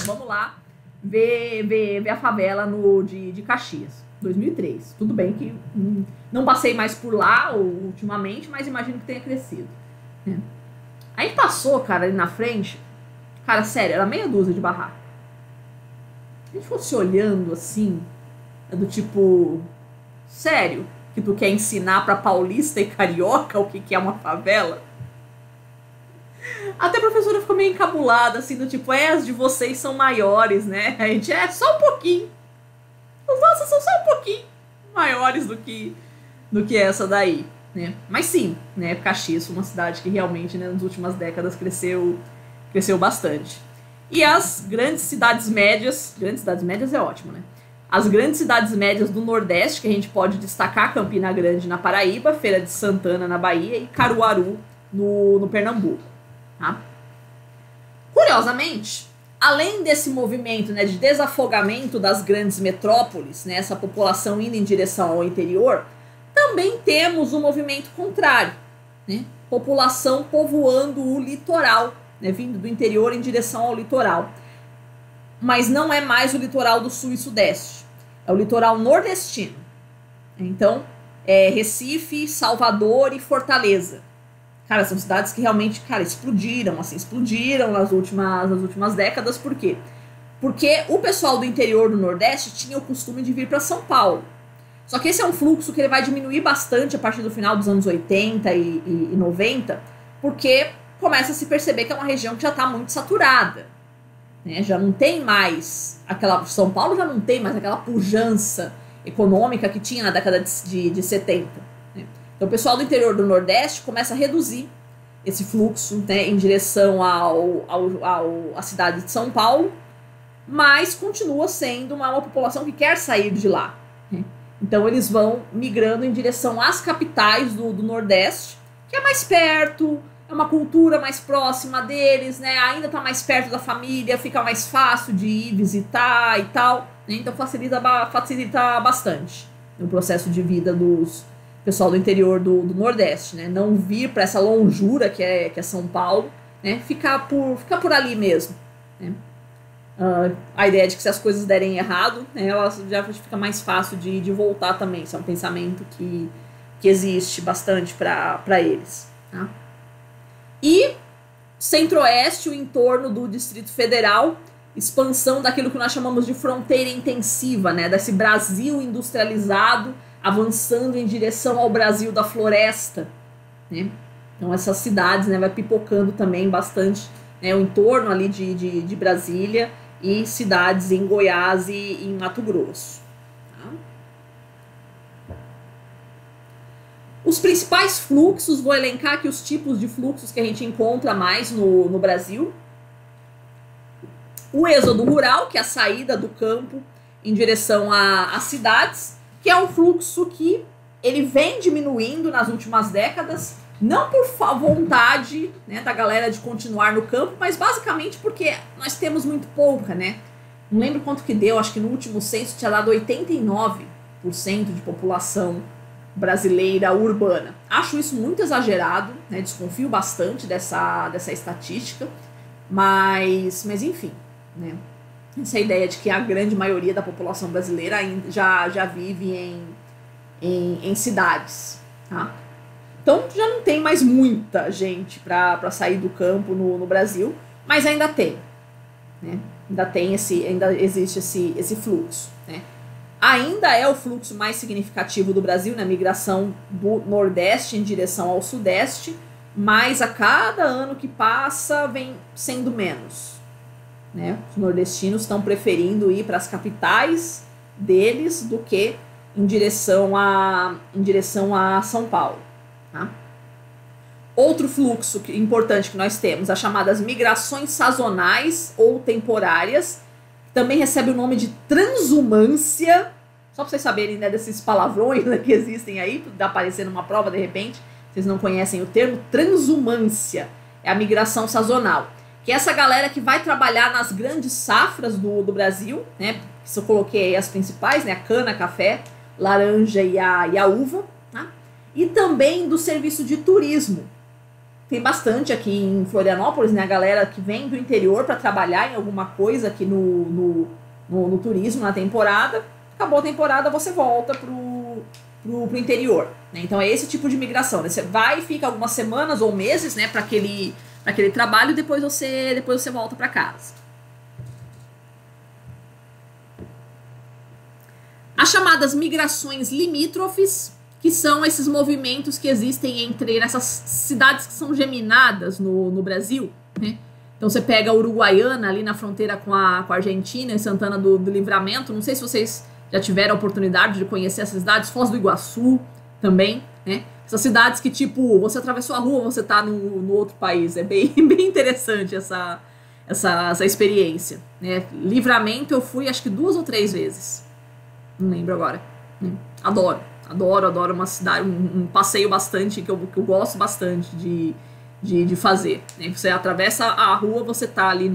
vamos lá ver a favela de Caxias. 2003. Tudo bem que não passei mais por lá ultimamente, mas imagino que tenha crescido. Aí passou, cara, ali na frente, cara, sério, era meia dúzia de barraca. A gente fosse olhando assim, do tipo, sério, que tu quer ensinar pra paulista e carioca o que é uma favela? Até a professora ficou meio encabulada, assim, do tipo, as de vocês são maiores, né? A gente só um pouquinho. Os nossos são só um pouquinho maiores do que essa daí, né? Mas sim, né? Caxias foi uma cidade que realmente, né, nas últimas décadas cresceu bastante. E as grandes cidades médias é ótimo, né? As grandes cidades médias do Nordeste, que a gente pode destacar, Campina Grande na Paraíba, Feira de Santana na Bahia e Caruaru no Pernambuco. Tá? Curiosamente, além desse movimento, né, de desafogamento das grandes metrópoles, né, essa população indo em direção ao interior, também temos um movimento contrário, né, população povoando o litoral, né, vindo do interior em direção ao litoral. Mas não é mais o litoral do sul e sudeste, é o litoral nordestino. Então, Recife, Salvador e Fortaleza. Cara, são cidades que realmente, cara, explodiram nas últimas décadas. Por quê? Porque o pessoal do interior do Nordeste tinha o costume de vir para São Paulo. Só que esse é um fluxo que ele vai diminuir bastante a partir do final dos anos 80 e 90, porque começa a se perceber que é uma região que já está muito saturada, né? Já não tem mais São Paulo já não tem mais aquela pujança econômica que tinha na década de 70. Né? Então o pessoal do interior do Nordeste começa a reduzir esse fluxo, né, em direção à cidade de São Paulo, mas continua sendo uma população que quer sair de lá. Né? Então eles vão migrando em direção às capitais do Nordeste, que é mais perto, é uma cultura mais próxima deles, né? Ainda está mais perto da família, fica mais fácil de ir visitar e tal. Né? Então facilita bastante o processo de vida dos pessoal do interior do Nordeste, né? Não vir para essa longura que é São Paulo, né? Ficar por ali mesmo. Né? A ideia de que se as coisas derem errado, né, elas já fica mais fácil de voltar também. Isso é um pensamento que existe bastante para eles. Tá? E Centro-Oeste, o entorno do Distrito Federal, expansão daquilo que nós chamamos de fronteira intensiva, né, desse Brasil industrializado avançando em direção ao Brasil da floresta. Né? Então essas cidades, né, vai pipocando também bastante, né, o entorno ali de Brasília e cidades em Goiás e em Mato Grosso. Tá? Os principais fluxos, vou elencar aqui os tipos de fluxos que a gente encontra mais no Brasil. O êxodo rural, que é a saída do campo em direção às cidades, que é um fluxo que ele vem diminuindo nas últimas décadas, não por vontade, né, da galera de continuar no campo, mas basicamente porque nós temos muito pouca, né? Não lembro quanto que deu, acho que no último censo tinha dado 89% de população brasileira urbana. Acho isso muito exagerado, né? Desconfio bastante dessa estatística, mas enfim, né? Essa ideia de que a grande maioria da população brasileira ainda já vive em cidades, tá? Então já não tem mais muita gente para sair do campo no Brasil, mas ainda tem, né? Ainda existe esse fluxo, né? Ainda é o fluxo mais significativo do Brasil, na migração do Nordeste em direção ao Sudeste, mas a cada ano que passa vem sendo menos. Né? Os nordestinos estão preferindo ir para as capitais deles do que em direção a São Paulo. Tá? Outro fluxo importante que nós temos, as chamadas migrações sazonais ou temporárias, que também recebe o nome de transumância, só para vocês saberem, né, desses palavrões, né, que existem aí, dá aparecer numa prova de repente, vocês não conhecem o termo. Transumância é a migração sazonal, que é essa galera que vai trabalhar nas grandes safras do Brasil, né? Se eu coloquei aí as principais, né? A cana, café, laranja e a uva, tá? E também do serviço de turismo. Tem bastante aqui em Florianópolis, né? A galera que vem do interior para trabalhar em alguma coisa aqui no turismo, na temporada. Acabou a temporada, você volta pro interior, né? Então é esse tipo de migração, né? Você vai e fica algumas semanas ou meses, né? Para aquele trabalho e depois você volta para casa. As chamadas migrações limítrofes, que são esses movimentos que existem entre essas cidades que são geminadas no Brasil, né? Então você pega a Uruguaiana ali na fronteira com a Argentina, em Santana do Livramento. Não sei se vocês já tiveram a oportunidade de conhecer essas cidades, Foz do Iguaçu também, né? Essas cidades que, tipo, você atravessou a rua, você tá no outro país. É bem interessante essa experiência, né? Livramento eu fui acho que 2 ou 3 vezes. Não lembro agora. Adoro uma cidade, um passeio bastante, que eu gosto bastante de fazer, né? Você atravessa a rua, você tá ali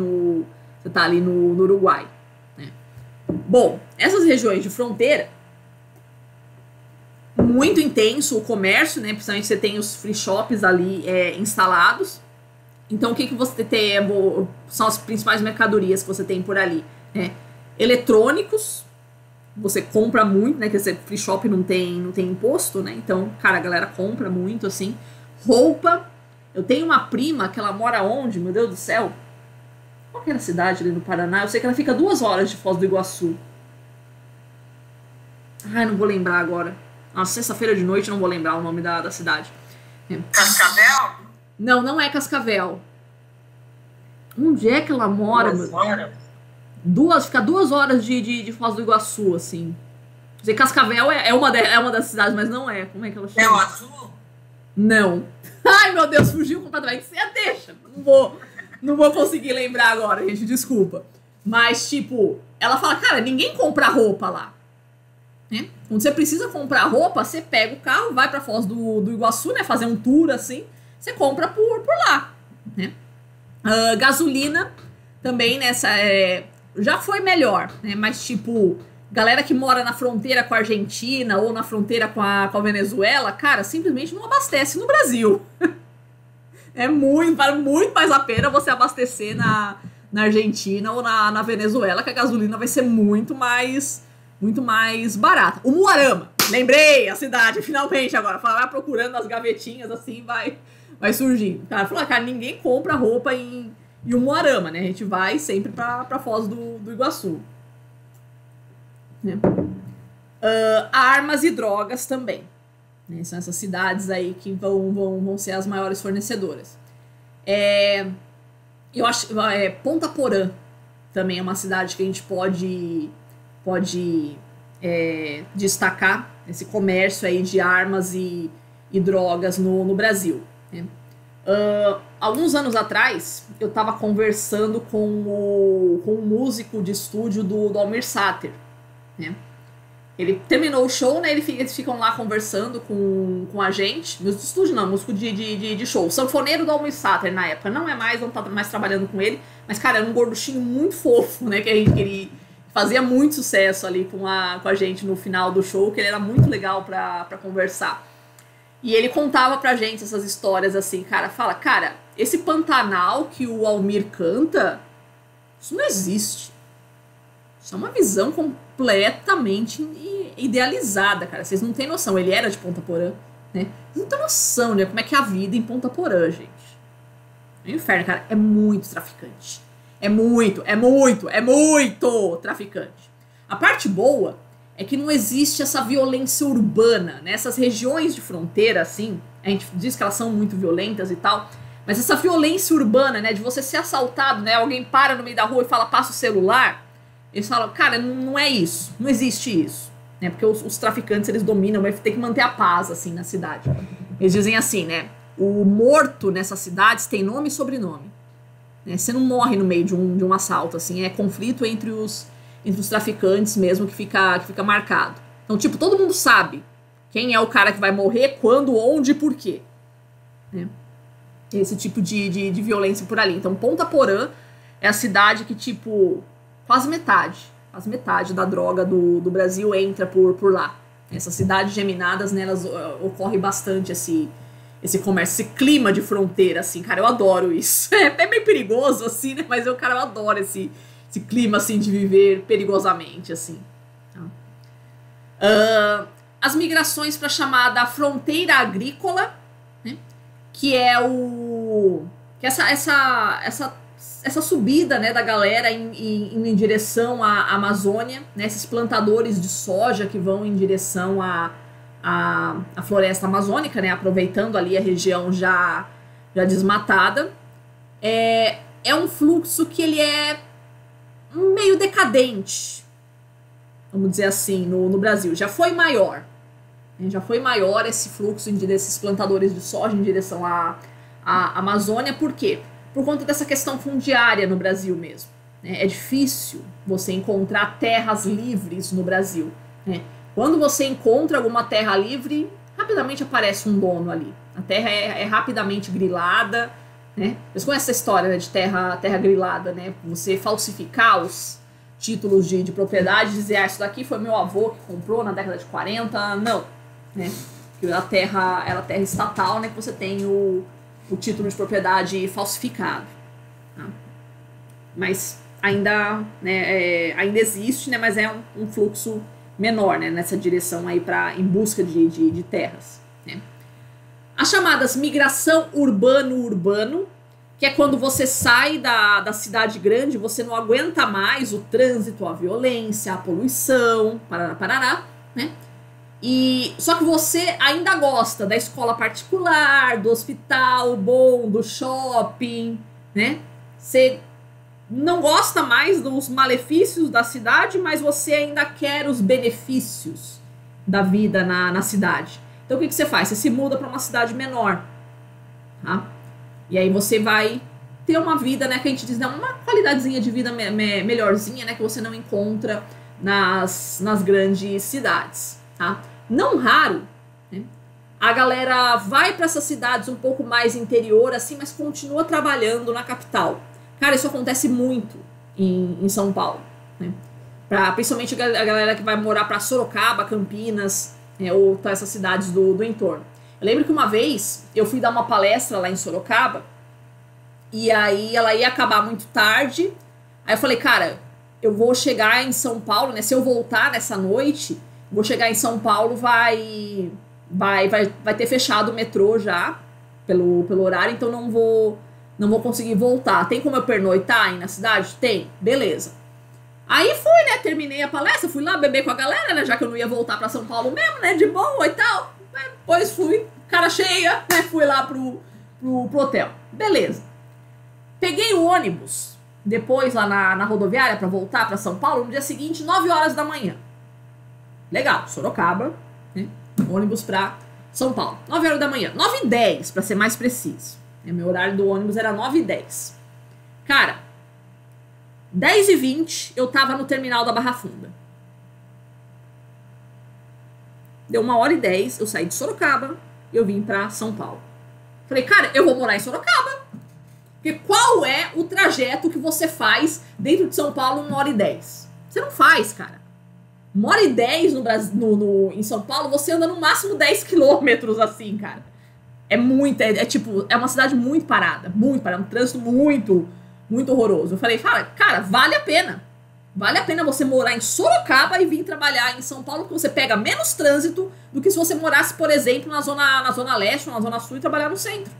você tá ali no Uruguai, né? Bom, essas regiões de fronteira, muito intenso o comércio, né? Principalmente você tem os free shops ali instalados. Então, o que você tem? São as principais mercadorias que você tem por ali, né? Eletrônicos, você compra muito, né? Quer dizer, free shop não tem imposto, né? Então, cara, a galera compra muito, assim. Roupa. Eu tenho uma prima que ela mora onde? Meu Deus do céu. Qual que era a cidade ali no Paraná? Eu sei que ela fica 2 horas de Foz do Iguaçu. Ai, não vou lembrar agora. Nossa, sexta-feira de noite, não vou lembrar o nome da cidade. Cascavel? Não, não é Cascavel. Onde é que ela mora? 2 horas? Fica 2 horas de Foz do Iguaçu, assim. Quer dizer, Cascavel é uma das cidades, mas não é. Como é que ela chama? É o Azul? Não. Ai, meu Deus, fugiu completamente. Você deixa. Não vou conseguir lembrar agora, gente, desculpa. Mas, tipo, ela fala, cara, ninguém compra roupa lá. Né? Quando você precisa comprar roupa, você pega o carro, vai pra Foz do Iguaçu, né? Fazer um tour, assim. Você compra por lá, né? Gasolina também nessa já foi melhor, né? Mas tipo, galera que mora na fronteira com a Argentina ou na fronteira com a Venezuela, cara, simplesmente não abastece no Brasil. Vale muito mais a pena você abastecer na Argentina ou na Venezuela, que a gasolina vai ser muito mais barata. O Umuarama, lembrei a cidade, finalmente agora. Vai procurando as gavetinhas assim, vai surgindo. Cara, falou, cara, ninguém compra roupa em Umuarama, né? A gente vai sempre pra Foz do Iguaçu. Né? Armas e drogas também. Né? São essas cidades aí que vão ser as maiores fornecedoras. Eu acho Ponta Porã também é uma cidade que a gente pode destacar esse comércio aí de armas e drogas no Brasil. Né? Alguns anos atrás, eu estava conversando com um músico de estúdio do Almir Sater. Né? Ele terminou o show, né? Eles ficam lá conversando com a gente. Músico de estúdio não, músico de show. Sanfoneiro do Almir Sater na época. Não tá mais trabalhando com ele. Mas, cara, era um gorduchinho muito fofo, né? Que ele fazia muito sucesso ali com a gente no final do show, que ele era muito legal pra conversar. E ele contava pra gente essas histórias assim, cara, esse Pantanal que o Almir canta, isso não existe. Isso é uma visão completamente idealizada, cara. Vocês não têm noção. Ele era de Ponta Porã, né? Vocês não têm noção, né? Como é que é a vida em Ponta Porã, gente. É um inferno, cara. É muito traficante. É muito traficante. A parte boa é que não existe essa violência urbana, né? Essas regiões de fronteira, assim, a gente diz que elas são muito violentas e tal, mas essa violência urbana, né, de você ser assaltado, né, alguém para no meio da rua e fala, passa o celular, eles falam, cara, não é isso, não existe isso, né, porque os traficantes, eles dominam, mas tem que manter a paz, assim, na cidade. Eles dizem assim, né, o morto nessas cidades tem nome e sobrenome, né, você não morre no meio de um assalto, assim, é conflito entre os traficantes mesmo que fica marcado. Então, tipo, todo mundo sabe quem é o cara que vai morrer, quando, onde e por quê. Né? Esse tipo de violência por ali. Então, Ponta Porã é a cidade que, tipo, quase metade da droga do Brasil entra por lá. Essas cidades geminadas, nelas ocorre bastante esse comércio, esse clima de fronteira, assim, cara, eu adoro isso. É bem perigoso, assim, né? Mas eu adoro esse clima, assim, de viver perigosamente, assim. As migrações para a chamada fronteira agrícola, né? Que é essa subida, né, da galera em direção à Amazônia, né? Esses plantadores de soja que vão em direção à floresta amazônica, né? Aproveitando ali a região já desmatada. É um fluxo que ele é meio decadente, vamos dizer assim, no Brasil. Já foi maior esse fluxo desses plantadores de soja em direção à Amazônia. Por quê? Por conta dessa questão fundiária no Brasil mesmo. É difícil você encontrar terras livres no Brasil. Né? Quando você encontra alguma terra livre, rapidamente aparece um dono ali. A terra é rapidamente grilada, né? Vocês conhecem essa história, né, de terra grilada, né? Você falsificar os títulos de propriedade, dizer, isso daqui foi meu avô que comprou na década de 40, não, né? Porque a terra era terra estatal, né? Que você tem o título de propriedade falsificado. Tá? Mas ainda, né, ainda existe, né? Mas é um fluxo menor, né? Nessa direção aí em busca de terras, né? As chamadas migração urbano-urbano, que é quando você sai da cidade grande, você não aguenta mais o trânsito, a violência, a poluição, parará, né? Só que você ainda gosta da escola particular, do hospital bom, do shopping, né? Você não gosta mais dos malefícios da cidade, mas você ainda quer os benefícios da vida na cidade. Então o que você faz? Você se muda para uma cidade menor, tá? E aí você vai ter uma vida, né, que a gente diz, né, uma qualidadezinha de vida melhorzinha, né, que você não encontra nas grandes cidades, tá? Não raro, né, a galera vai para essas cidades um pouco mais interior, assim, mas continua trabalhando na capital. Cara, isso acontece muito em São Paulo, né? Principalmente a galera que vai morar para Sorocaba, Campinas, ou tá essas cidades do entorno. Eu lembro que uma vez eu fui dar uma palestra lá em Sorocaba e aí ela ia acabar muito tarde. Aí eu falei, cara, eu vou chegar em São Paulo, né? Se eu voltar nessa noite, vou chegar em São Paulo, vai ter fechado o metrô já pelo horário, então não vou conseguir voltar. Tem como eu pernoitar aí na cidade? Tem, beleza. Aí fui, né, terminei a palestra, fui lá beber com a galera, né, já que eu não ia voltar pra São Paulo mesmo, né, de boa e tal. Depois fui, cara cheia, né, fui lá pro hotel. Beleza. Peguei o ônibus, depois lá na rodoviária pra voltar pra São Paulo, no dia seguinte, 9 horas da manhã. Legal, Sorocaba, né, ônibus pra São Paulo. 9 horas da manhã, 9h10 pra ser mais preciso. Meu horário do ônibus era 9h10. Cara, 10h20 eu tava no terminal da Barra Funda. Deu 1h10, eu saí de Sorocaba e eu vim pra São Paulo. Falei, cara, eu vou morar em Sorocaba. Porque qual é o trajeto que você faz dentro de São Paulo em 1h10? Você não faz, cara. 1h10 em São Paulo, você anda no máximo 10 quilômetros assim, cara. É muito, tipo, é uma cidade muito parada, um trânsito muito horroroso. Eu falei, cara, vale a pena. Vale a pena você morar em Sorocaba e vir trabalhar em São Paulo, porque você pega menos trânsito do que se você morasse, por exemplo, na zona leste ou na zona sul e trabalhar no centro.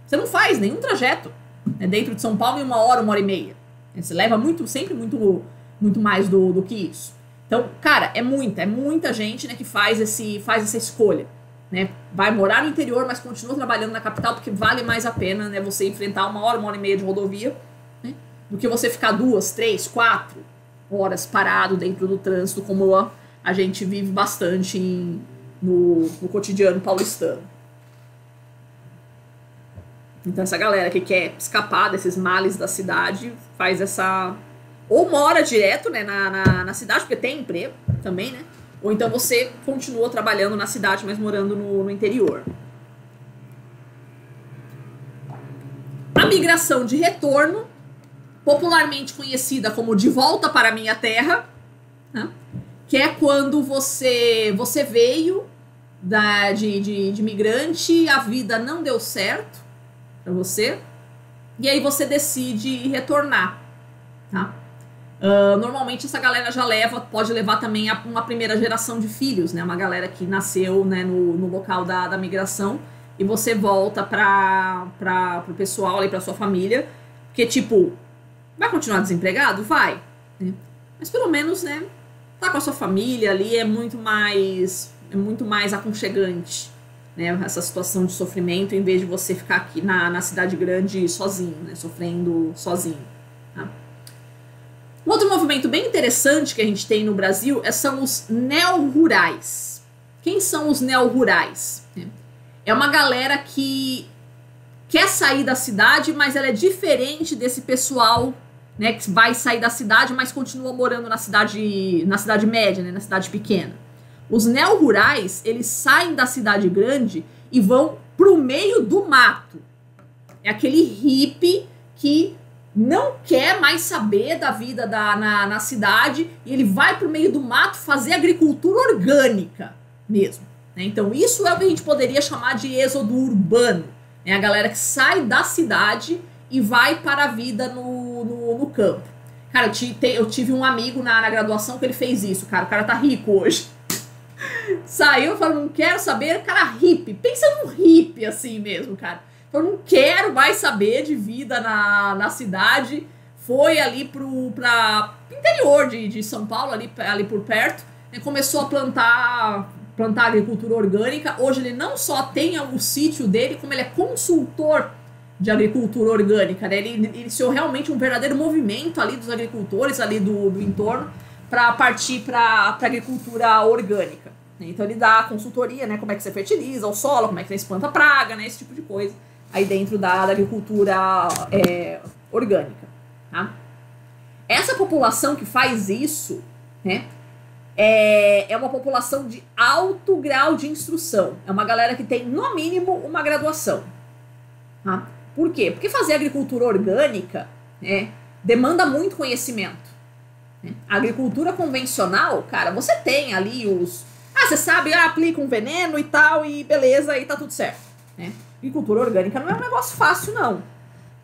Você não faz nenhum trajeto, né, dentro de São Paulo em 1 hora, 1h30. Você leva sempre muito mais do que isso. Então, cara, é muita gente, né, que faz essa escolha. Né? Vai morar no interior, mas continua trabalhando na capital, porque vale mais a pena, né, você enfrentar 1 hora, 1h30 de rodovia, né, do que você ficar 2, 3, 4 horas parado dentro do trânsito, como a gente vive bastante no cotidiano paulistano. Então essa galera que quer escapar desses males da cidade faz essa... ou mora direto, né, na cidade, porque tem emprego também, né? Ou então você continua trabalhando na cidade, mas morando no interior. A migração de retorno, popularmente conhecida como de volta para a minha terra, né? Que é quando você veio de migrante, a vida não deu certo para você, e aí você decide retornar, tá? Normalmente essa galera pode levar também uma primeira geração de filhos, né? Uma galera que nasceu, né, no local da migração, e você volta para o pessoal ali, para sua família, porque tipo, vai continuar desempregado? Vai, né? Mas pelo menos, né, tá com a sua família ali, é muito mais aconchegante, né, essa situação de sofrimento, em vez de você ficar aqui na cidade grande sozinho, né, sofrendo sozinho, tá? Um outro movimento bem interessante que a gente tem no Brasil são os neo-rurais. Quem são os neo-rurais? É uma galera que quer sair da cidade, mas ela é diferente desse pessoal, né, que vai sair da cidade, mas continua morando na cidade média, né, na cidade pequena. Os neo-rurais, eles saem da cidade grande e vão pro meio do mato. É aquele hippie que não quer mais saber da vida na cidade e ele vai pro meio do mato fazer agricultura orgânica mesmo. Né? Então isso é o que a gente poderia chamar de êxodo urbano. É a galera que sai da cidade e vai para a vida no campo. Cara, eu tive um amigo na graduação que ele fez isso, cara. O cara tá rico hoje. Saiu e falou, não quero saber, cara hippie. Pensa num hippie assim mesmo, cara. Eu não quero mais saber de vida na cidade. Foi ali pra interior de São Paulo, ali por perto. E começou a plantar agricultura orgânica. Hoje ele não só tem o sítio dele, como ele é consultor de agricultura orgânica. Né? Ele iniciou realmente um verdadeiro movimento ali dos agricultores ali do entorno para partir para agricultura orgânica. Então ele dá consultoria, né? Como é que você fertiliza o solo, como é que você espanta praga, né? Esse tipo de coisa. Aí dentro da agricultura orgânica. Tá? Essa população que faz isso, né, é uma população de alto grau de instrução. É uma galera que tem, no mínimo, uma graduação. Tá? Por quê? Porque fazer agricultura orgânica, né, demanda muito conhecimento. Né? A agricultura convencional, cara, você tem ali você sabe, aplica um veneno e tal, e beleza, e tá tudo certo. Né? Agricultura orgânica não é um negócio fácil, não.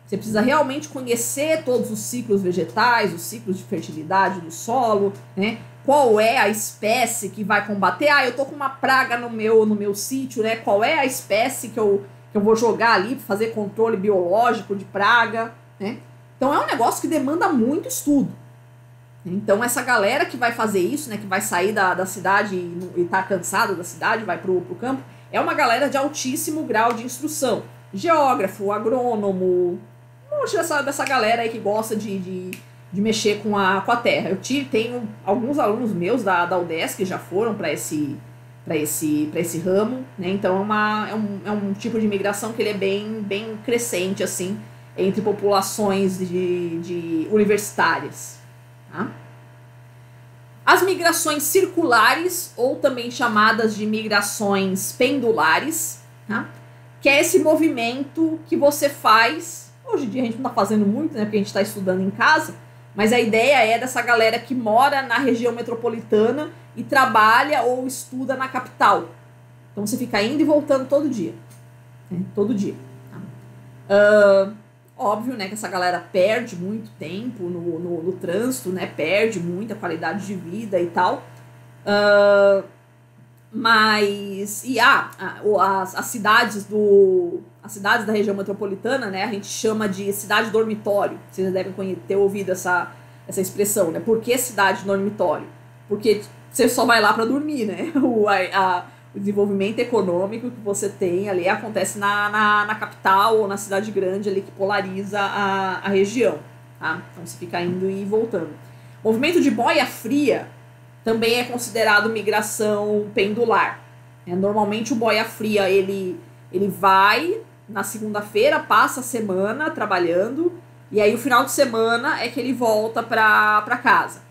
Você precisa realmente conhecer todos os ciclos vegetais, os ciclos de fertilidade do solo, né? Qual é a espécie que vai combater? Eu tô com uma praga no meu sítio, né? Qual é a espécie que eu vou jogar ali para fazer controle biológico de praga, né? Então é um negócio que demanda muito estudo. Então essa galera que vai fazer isso, né? Que vai sair da cidade e tá cansada da cidade, vai pro campo, é uma galera de altíssimo grau de instrução. Geógrafo, agrônomo, dessa galera aí que gosta de mexer com a terra. Eu tenho alguns alunos meus da UDESC que já foram para esse ramo, né? Então é um tipo de migração que ele é bem crescente, assim, entre populações de universitárias. Tá? As migrações circulares, ou também chamadas de migrações pendulares, tá? Que é esse movimento que você faz. Hoje em dia a gente não está fazendo muito, né? Porque a gente está estudando em casa, mas a ideia é dessa galera que mora na região metropolitana e trabalha ou estuda na capital. Então você fica indo e voltando todo dia. Né? Todo dia. Tá? Óbvio, né, que essa galera perde muito tempo no trânsito, né, perde muita qualidade de vida e tal. Mas as cidades da região metropolitana, né, a gente chama de cidade dormitório. Vocês devem ter ouvido essa expressão, né? Por que cidade dormitório? Porque você só vai lá para dormir, né? O desenvolvimento econômico que você tem ali acontece na capital ou na cidade grande ali que polariza a região, tá? Então você fica indo e voltando. O movimento de boia fria também é considerado migração pendular. Normalmente o boia fria ele vai na segunda-feira, passa a semana trabalhando e aí o final de semana é que ele volta para casa,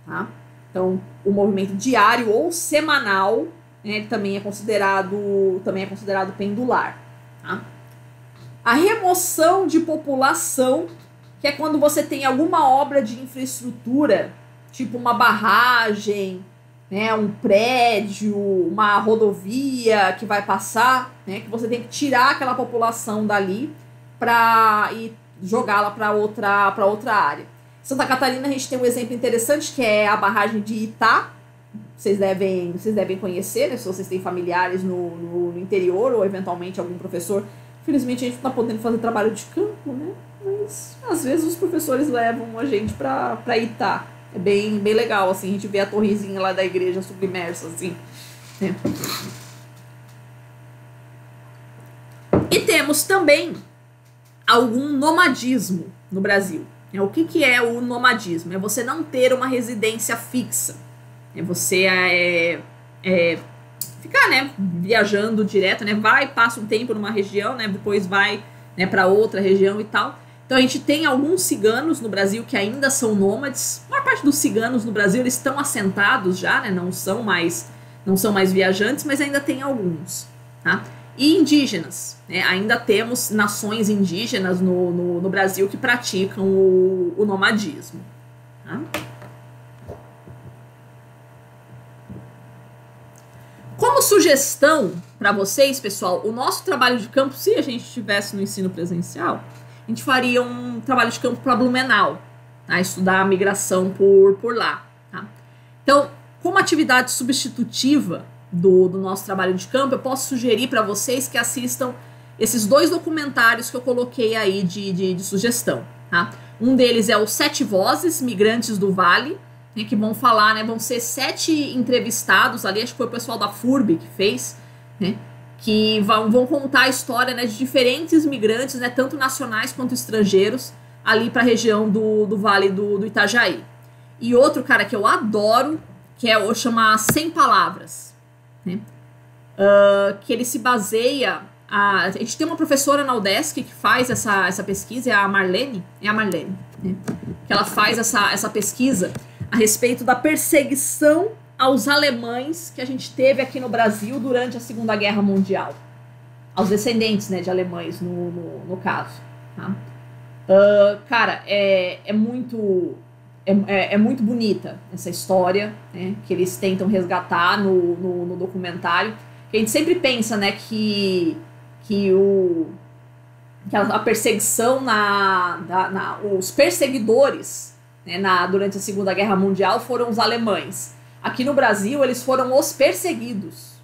tá? Então o movimento diário ou semanal, ele também é considerado pendular. Tá? A remoção de população, que é quando você tem alguma obra de infraestrutura, tipo uma barragem, né, um prédio, uma rodovia que vai passar, né, que você tem que tirar aquela população dali e jogá-la para outra área. Em Santa Catarina a gente tem um exemplo interessante que é a barragem de Itá. Vocês devem conhecer, né, se vocês têm familiares no interior ou eventualmente algum professor. Infelizmente a gente não está podendo fazer trabalho de campo, né? Mas às vezes os professores levam a gente para Itá. É bem legal, assim, a gente vê a torrezinha lá da igreja submersa, assim. Né? E temos também algum nomadismo no Brasil. O que é o nomadismo? É você não ter uma residência fixa. É você ficar, né, viajando direto, né, passa um tempo numa região, né, depois vai, né, para outra região e tal. Então a gente tem alguns ciganos no Brasil que ainda são nômades. A maior parte dos ciganos no Brasil eles estão assentados já, né, não são mais viajantes, mas ainda tem alguns, tá? e indígenas, né? Ainda temos nações indígenas no Brasil que praticam o nomadismo. Tá? Como sugestão para vocês, pessoal, o nosso trabalho de campo, se a gente estivesse no ensino presencial, a gente faria um trabalho de campo para Blumenau, tá? Estudar a migração por lá. Tá? Então, como atividade substitutiva do nosso trabalho de campo, eu posso sugerir para vocês que assistam esses 2 documentários que eu coloquei aí de sugestão. Tá? Um deles é o 7 Vozes, Migrantes do Vale, né, que vão falar, né, vão ser 7 entrevistados ali, acho que foi o pessoal da FURB que fez, né, que vão contar a história, né, de diferentes migrantes, né, tanto nacionais quanto estrangeiros, ali para a região do Vale do Itajaí. E outro, cara, que eu adoro, que é o chamar 100 Palavras, né, que ele se baseia... A gente tem uma professora na UDESC que faz essa pesquisa, é a Marlene, né, que ela faz essa pesquisa a respeito da perseguição aos alemães que a gente teve aqui no Brasil durante a Segunda Guerra Mundial. Aos descendentes, né, de alemães, no caso. Tá? Cara, é muito bonita essa história, né, que eles tentam resgatar no documentário. Que a gente sempre pensa, né, que a perseguição os perseguidores, né, durante a Segunda Guerra Mundial foram os alemães. Aqui no Brasil, eles foram os perseguidos.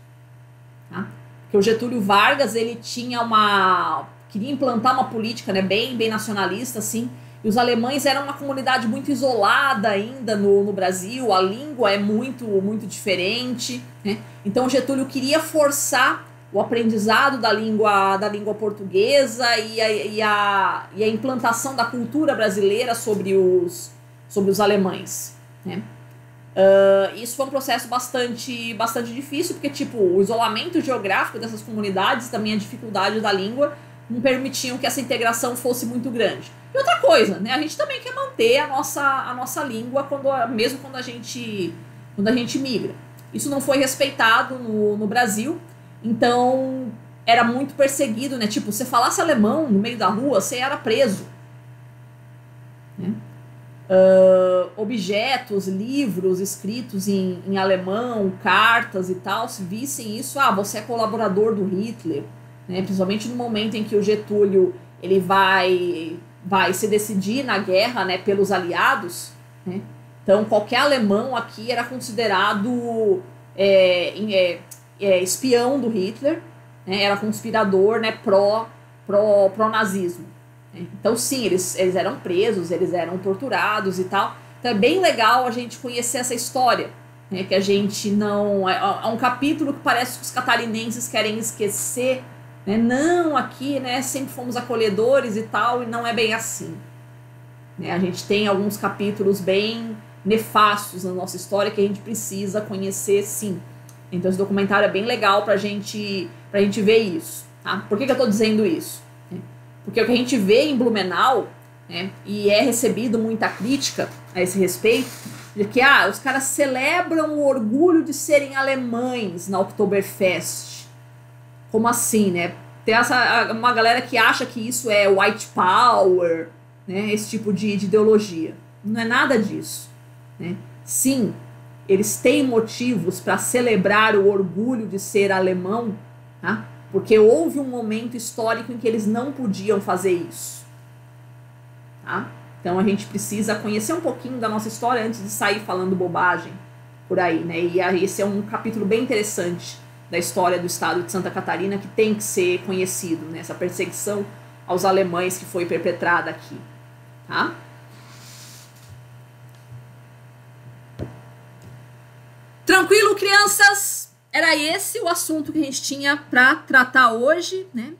Tá? Porque o Getúlio Vargas, ele queria implantar uma política, né, bem nacionalista, assim, e os alemães eram uma comunidade muito isolada ainda no Brasil, a língua é muito diferente, né? Então o Getúlio queria forçar o aprendizado da língua portuguesa e a implantação da cultura brasileira sobre os alemães, né? Isso foi um processo bastante difícil, porque tipo, o isolamento geográfico dessas comunidades, também a dificuldade da língua, não permitiam que essa integração fosse muito grande. E outra coisa, né, a gente também quer manter a nossa língua mesmo quando a gente migra. Isso não foi respeitado no Brasil, então era muito perseguido, né? Tipo, você falasse alemão no meio da rua, você era preso, né? Objetos, livros escritos em alemão, cartas e tal, se vissem isso, você é colaborador do Hitler, né? Principalmente no momento em que o Getúlio ele vai se decidir na guerra, né, pelos aliados, né? Então qualquer alemão aqui era considerado espião do Hitler, né? Era conspirador, né, pró-nazismo. Então sim, eles eram presos, eles eram torturados e tal. Então é bem legal a gente conhecer essa história, né, que a gente não... É um capítulo que parece que os catarinenses querem esquecer, né? Não, aqui, né, sempre fomos acolhedores e tal, e não é bem assim, né? A gente tem alguns capítulos bem nefastos na nossa história que a gente precisa conhecer, sim. Então esse documentário é bem legal pra gente ver isso, tá? Por que eu tô dizendo isso? Porque o que a gente vê em Blumenau, né, e é recebido muita crítica a esse respeito, de que os caras celebram o orgulho de serem alemães na Oktoberfest. Como assim, né? Tem uma galera que acha que isso é white power, né, esse tipo de ideologia. Não é nada disso, né? Sim, eles têm motivos para celebrar o orgulho de ser alemão, tá? Porque houve um momento histórico em que eles não podiam fazer isso, tá? Então a gente precisa conhecer um pouquinho da nossa história antes de sair falando bobagem por aí, né? E esse é um capítulo bem interessante da história do estado de Santa Catarina que tem que ser conhecido, né? Essa perseguição aos alemães que foi perpetrada aqui, tá? Tranquilo, crianças? Era esse o assunto que a gente tinha para tratar hoje, né?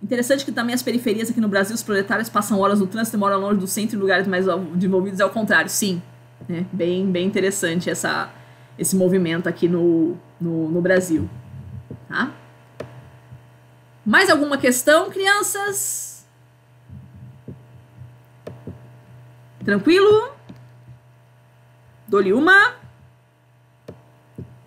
Interessante que também as periferias aqui no Brasil, os proletários passam horas no trânsito e moram longe do centro, em lugares mais desenvolvidos, é o contrário, sim, né? Bem interessante esse movimento aqui no Brasil, tá? Mais alguma questão, crianças? Tranquilo? Dou-lhe uma,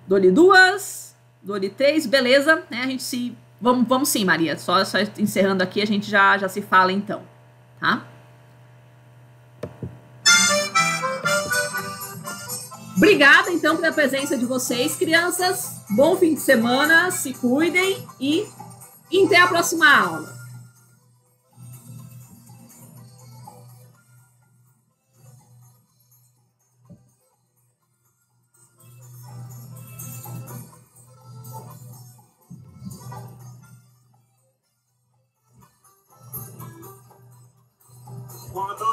dou-lhe duas, dou-lhe três, beleza, né? A gente se Vamos sim, Maria. Só encerrando aqui, a gente já se fala então, tá? Obrigada, então, pela presença de vocês, crianças. Bom fim de semana, se cuidem e até a próxima aula. Quando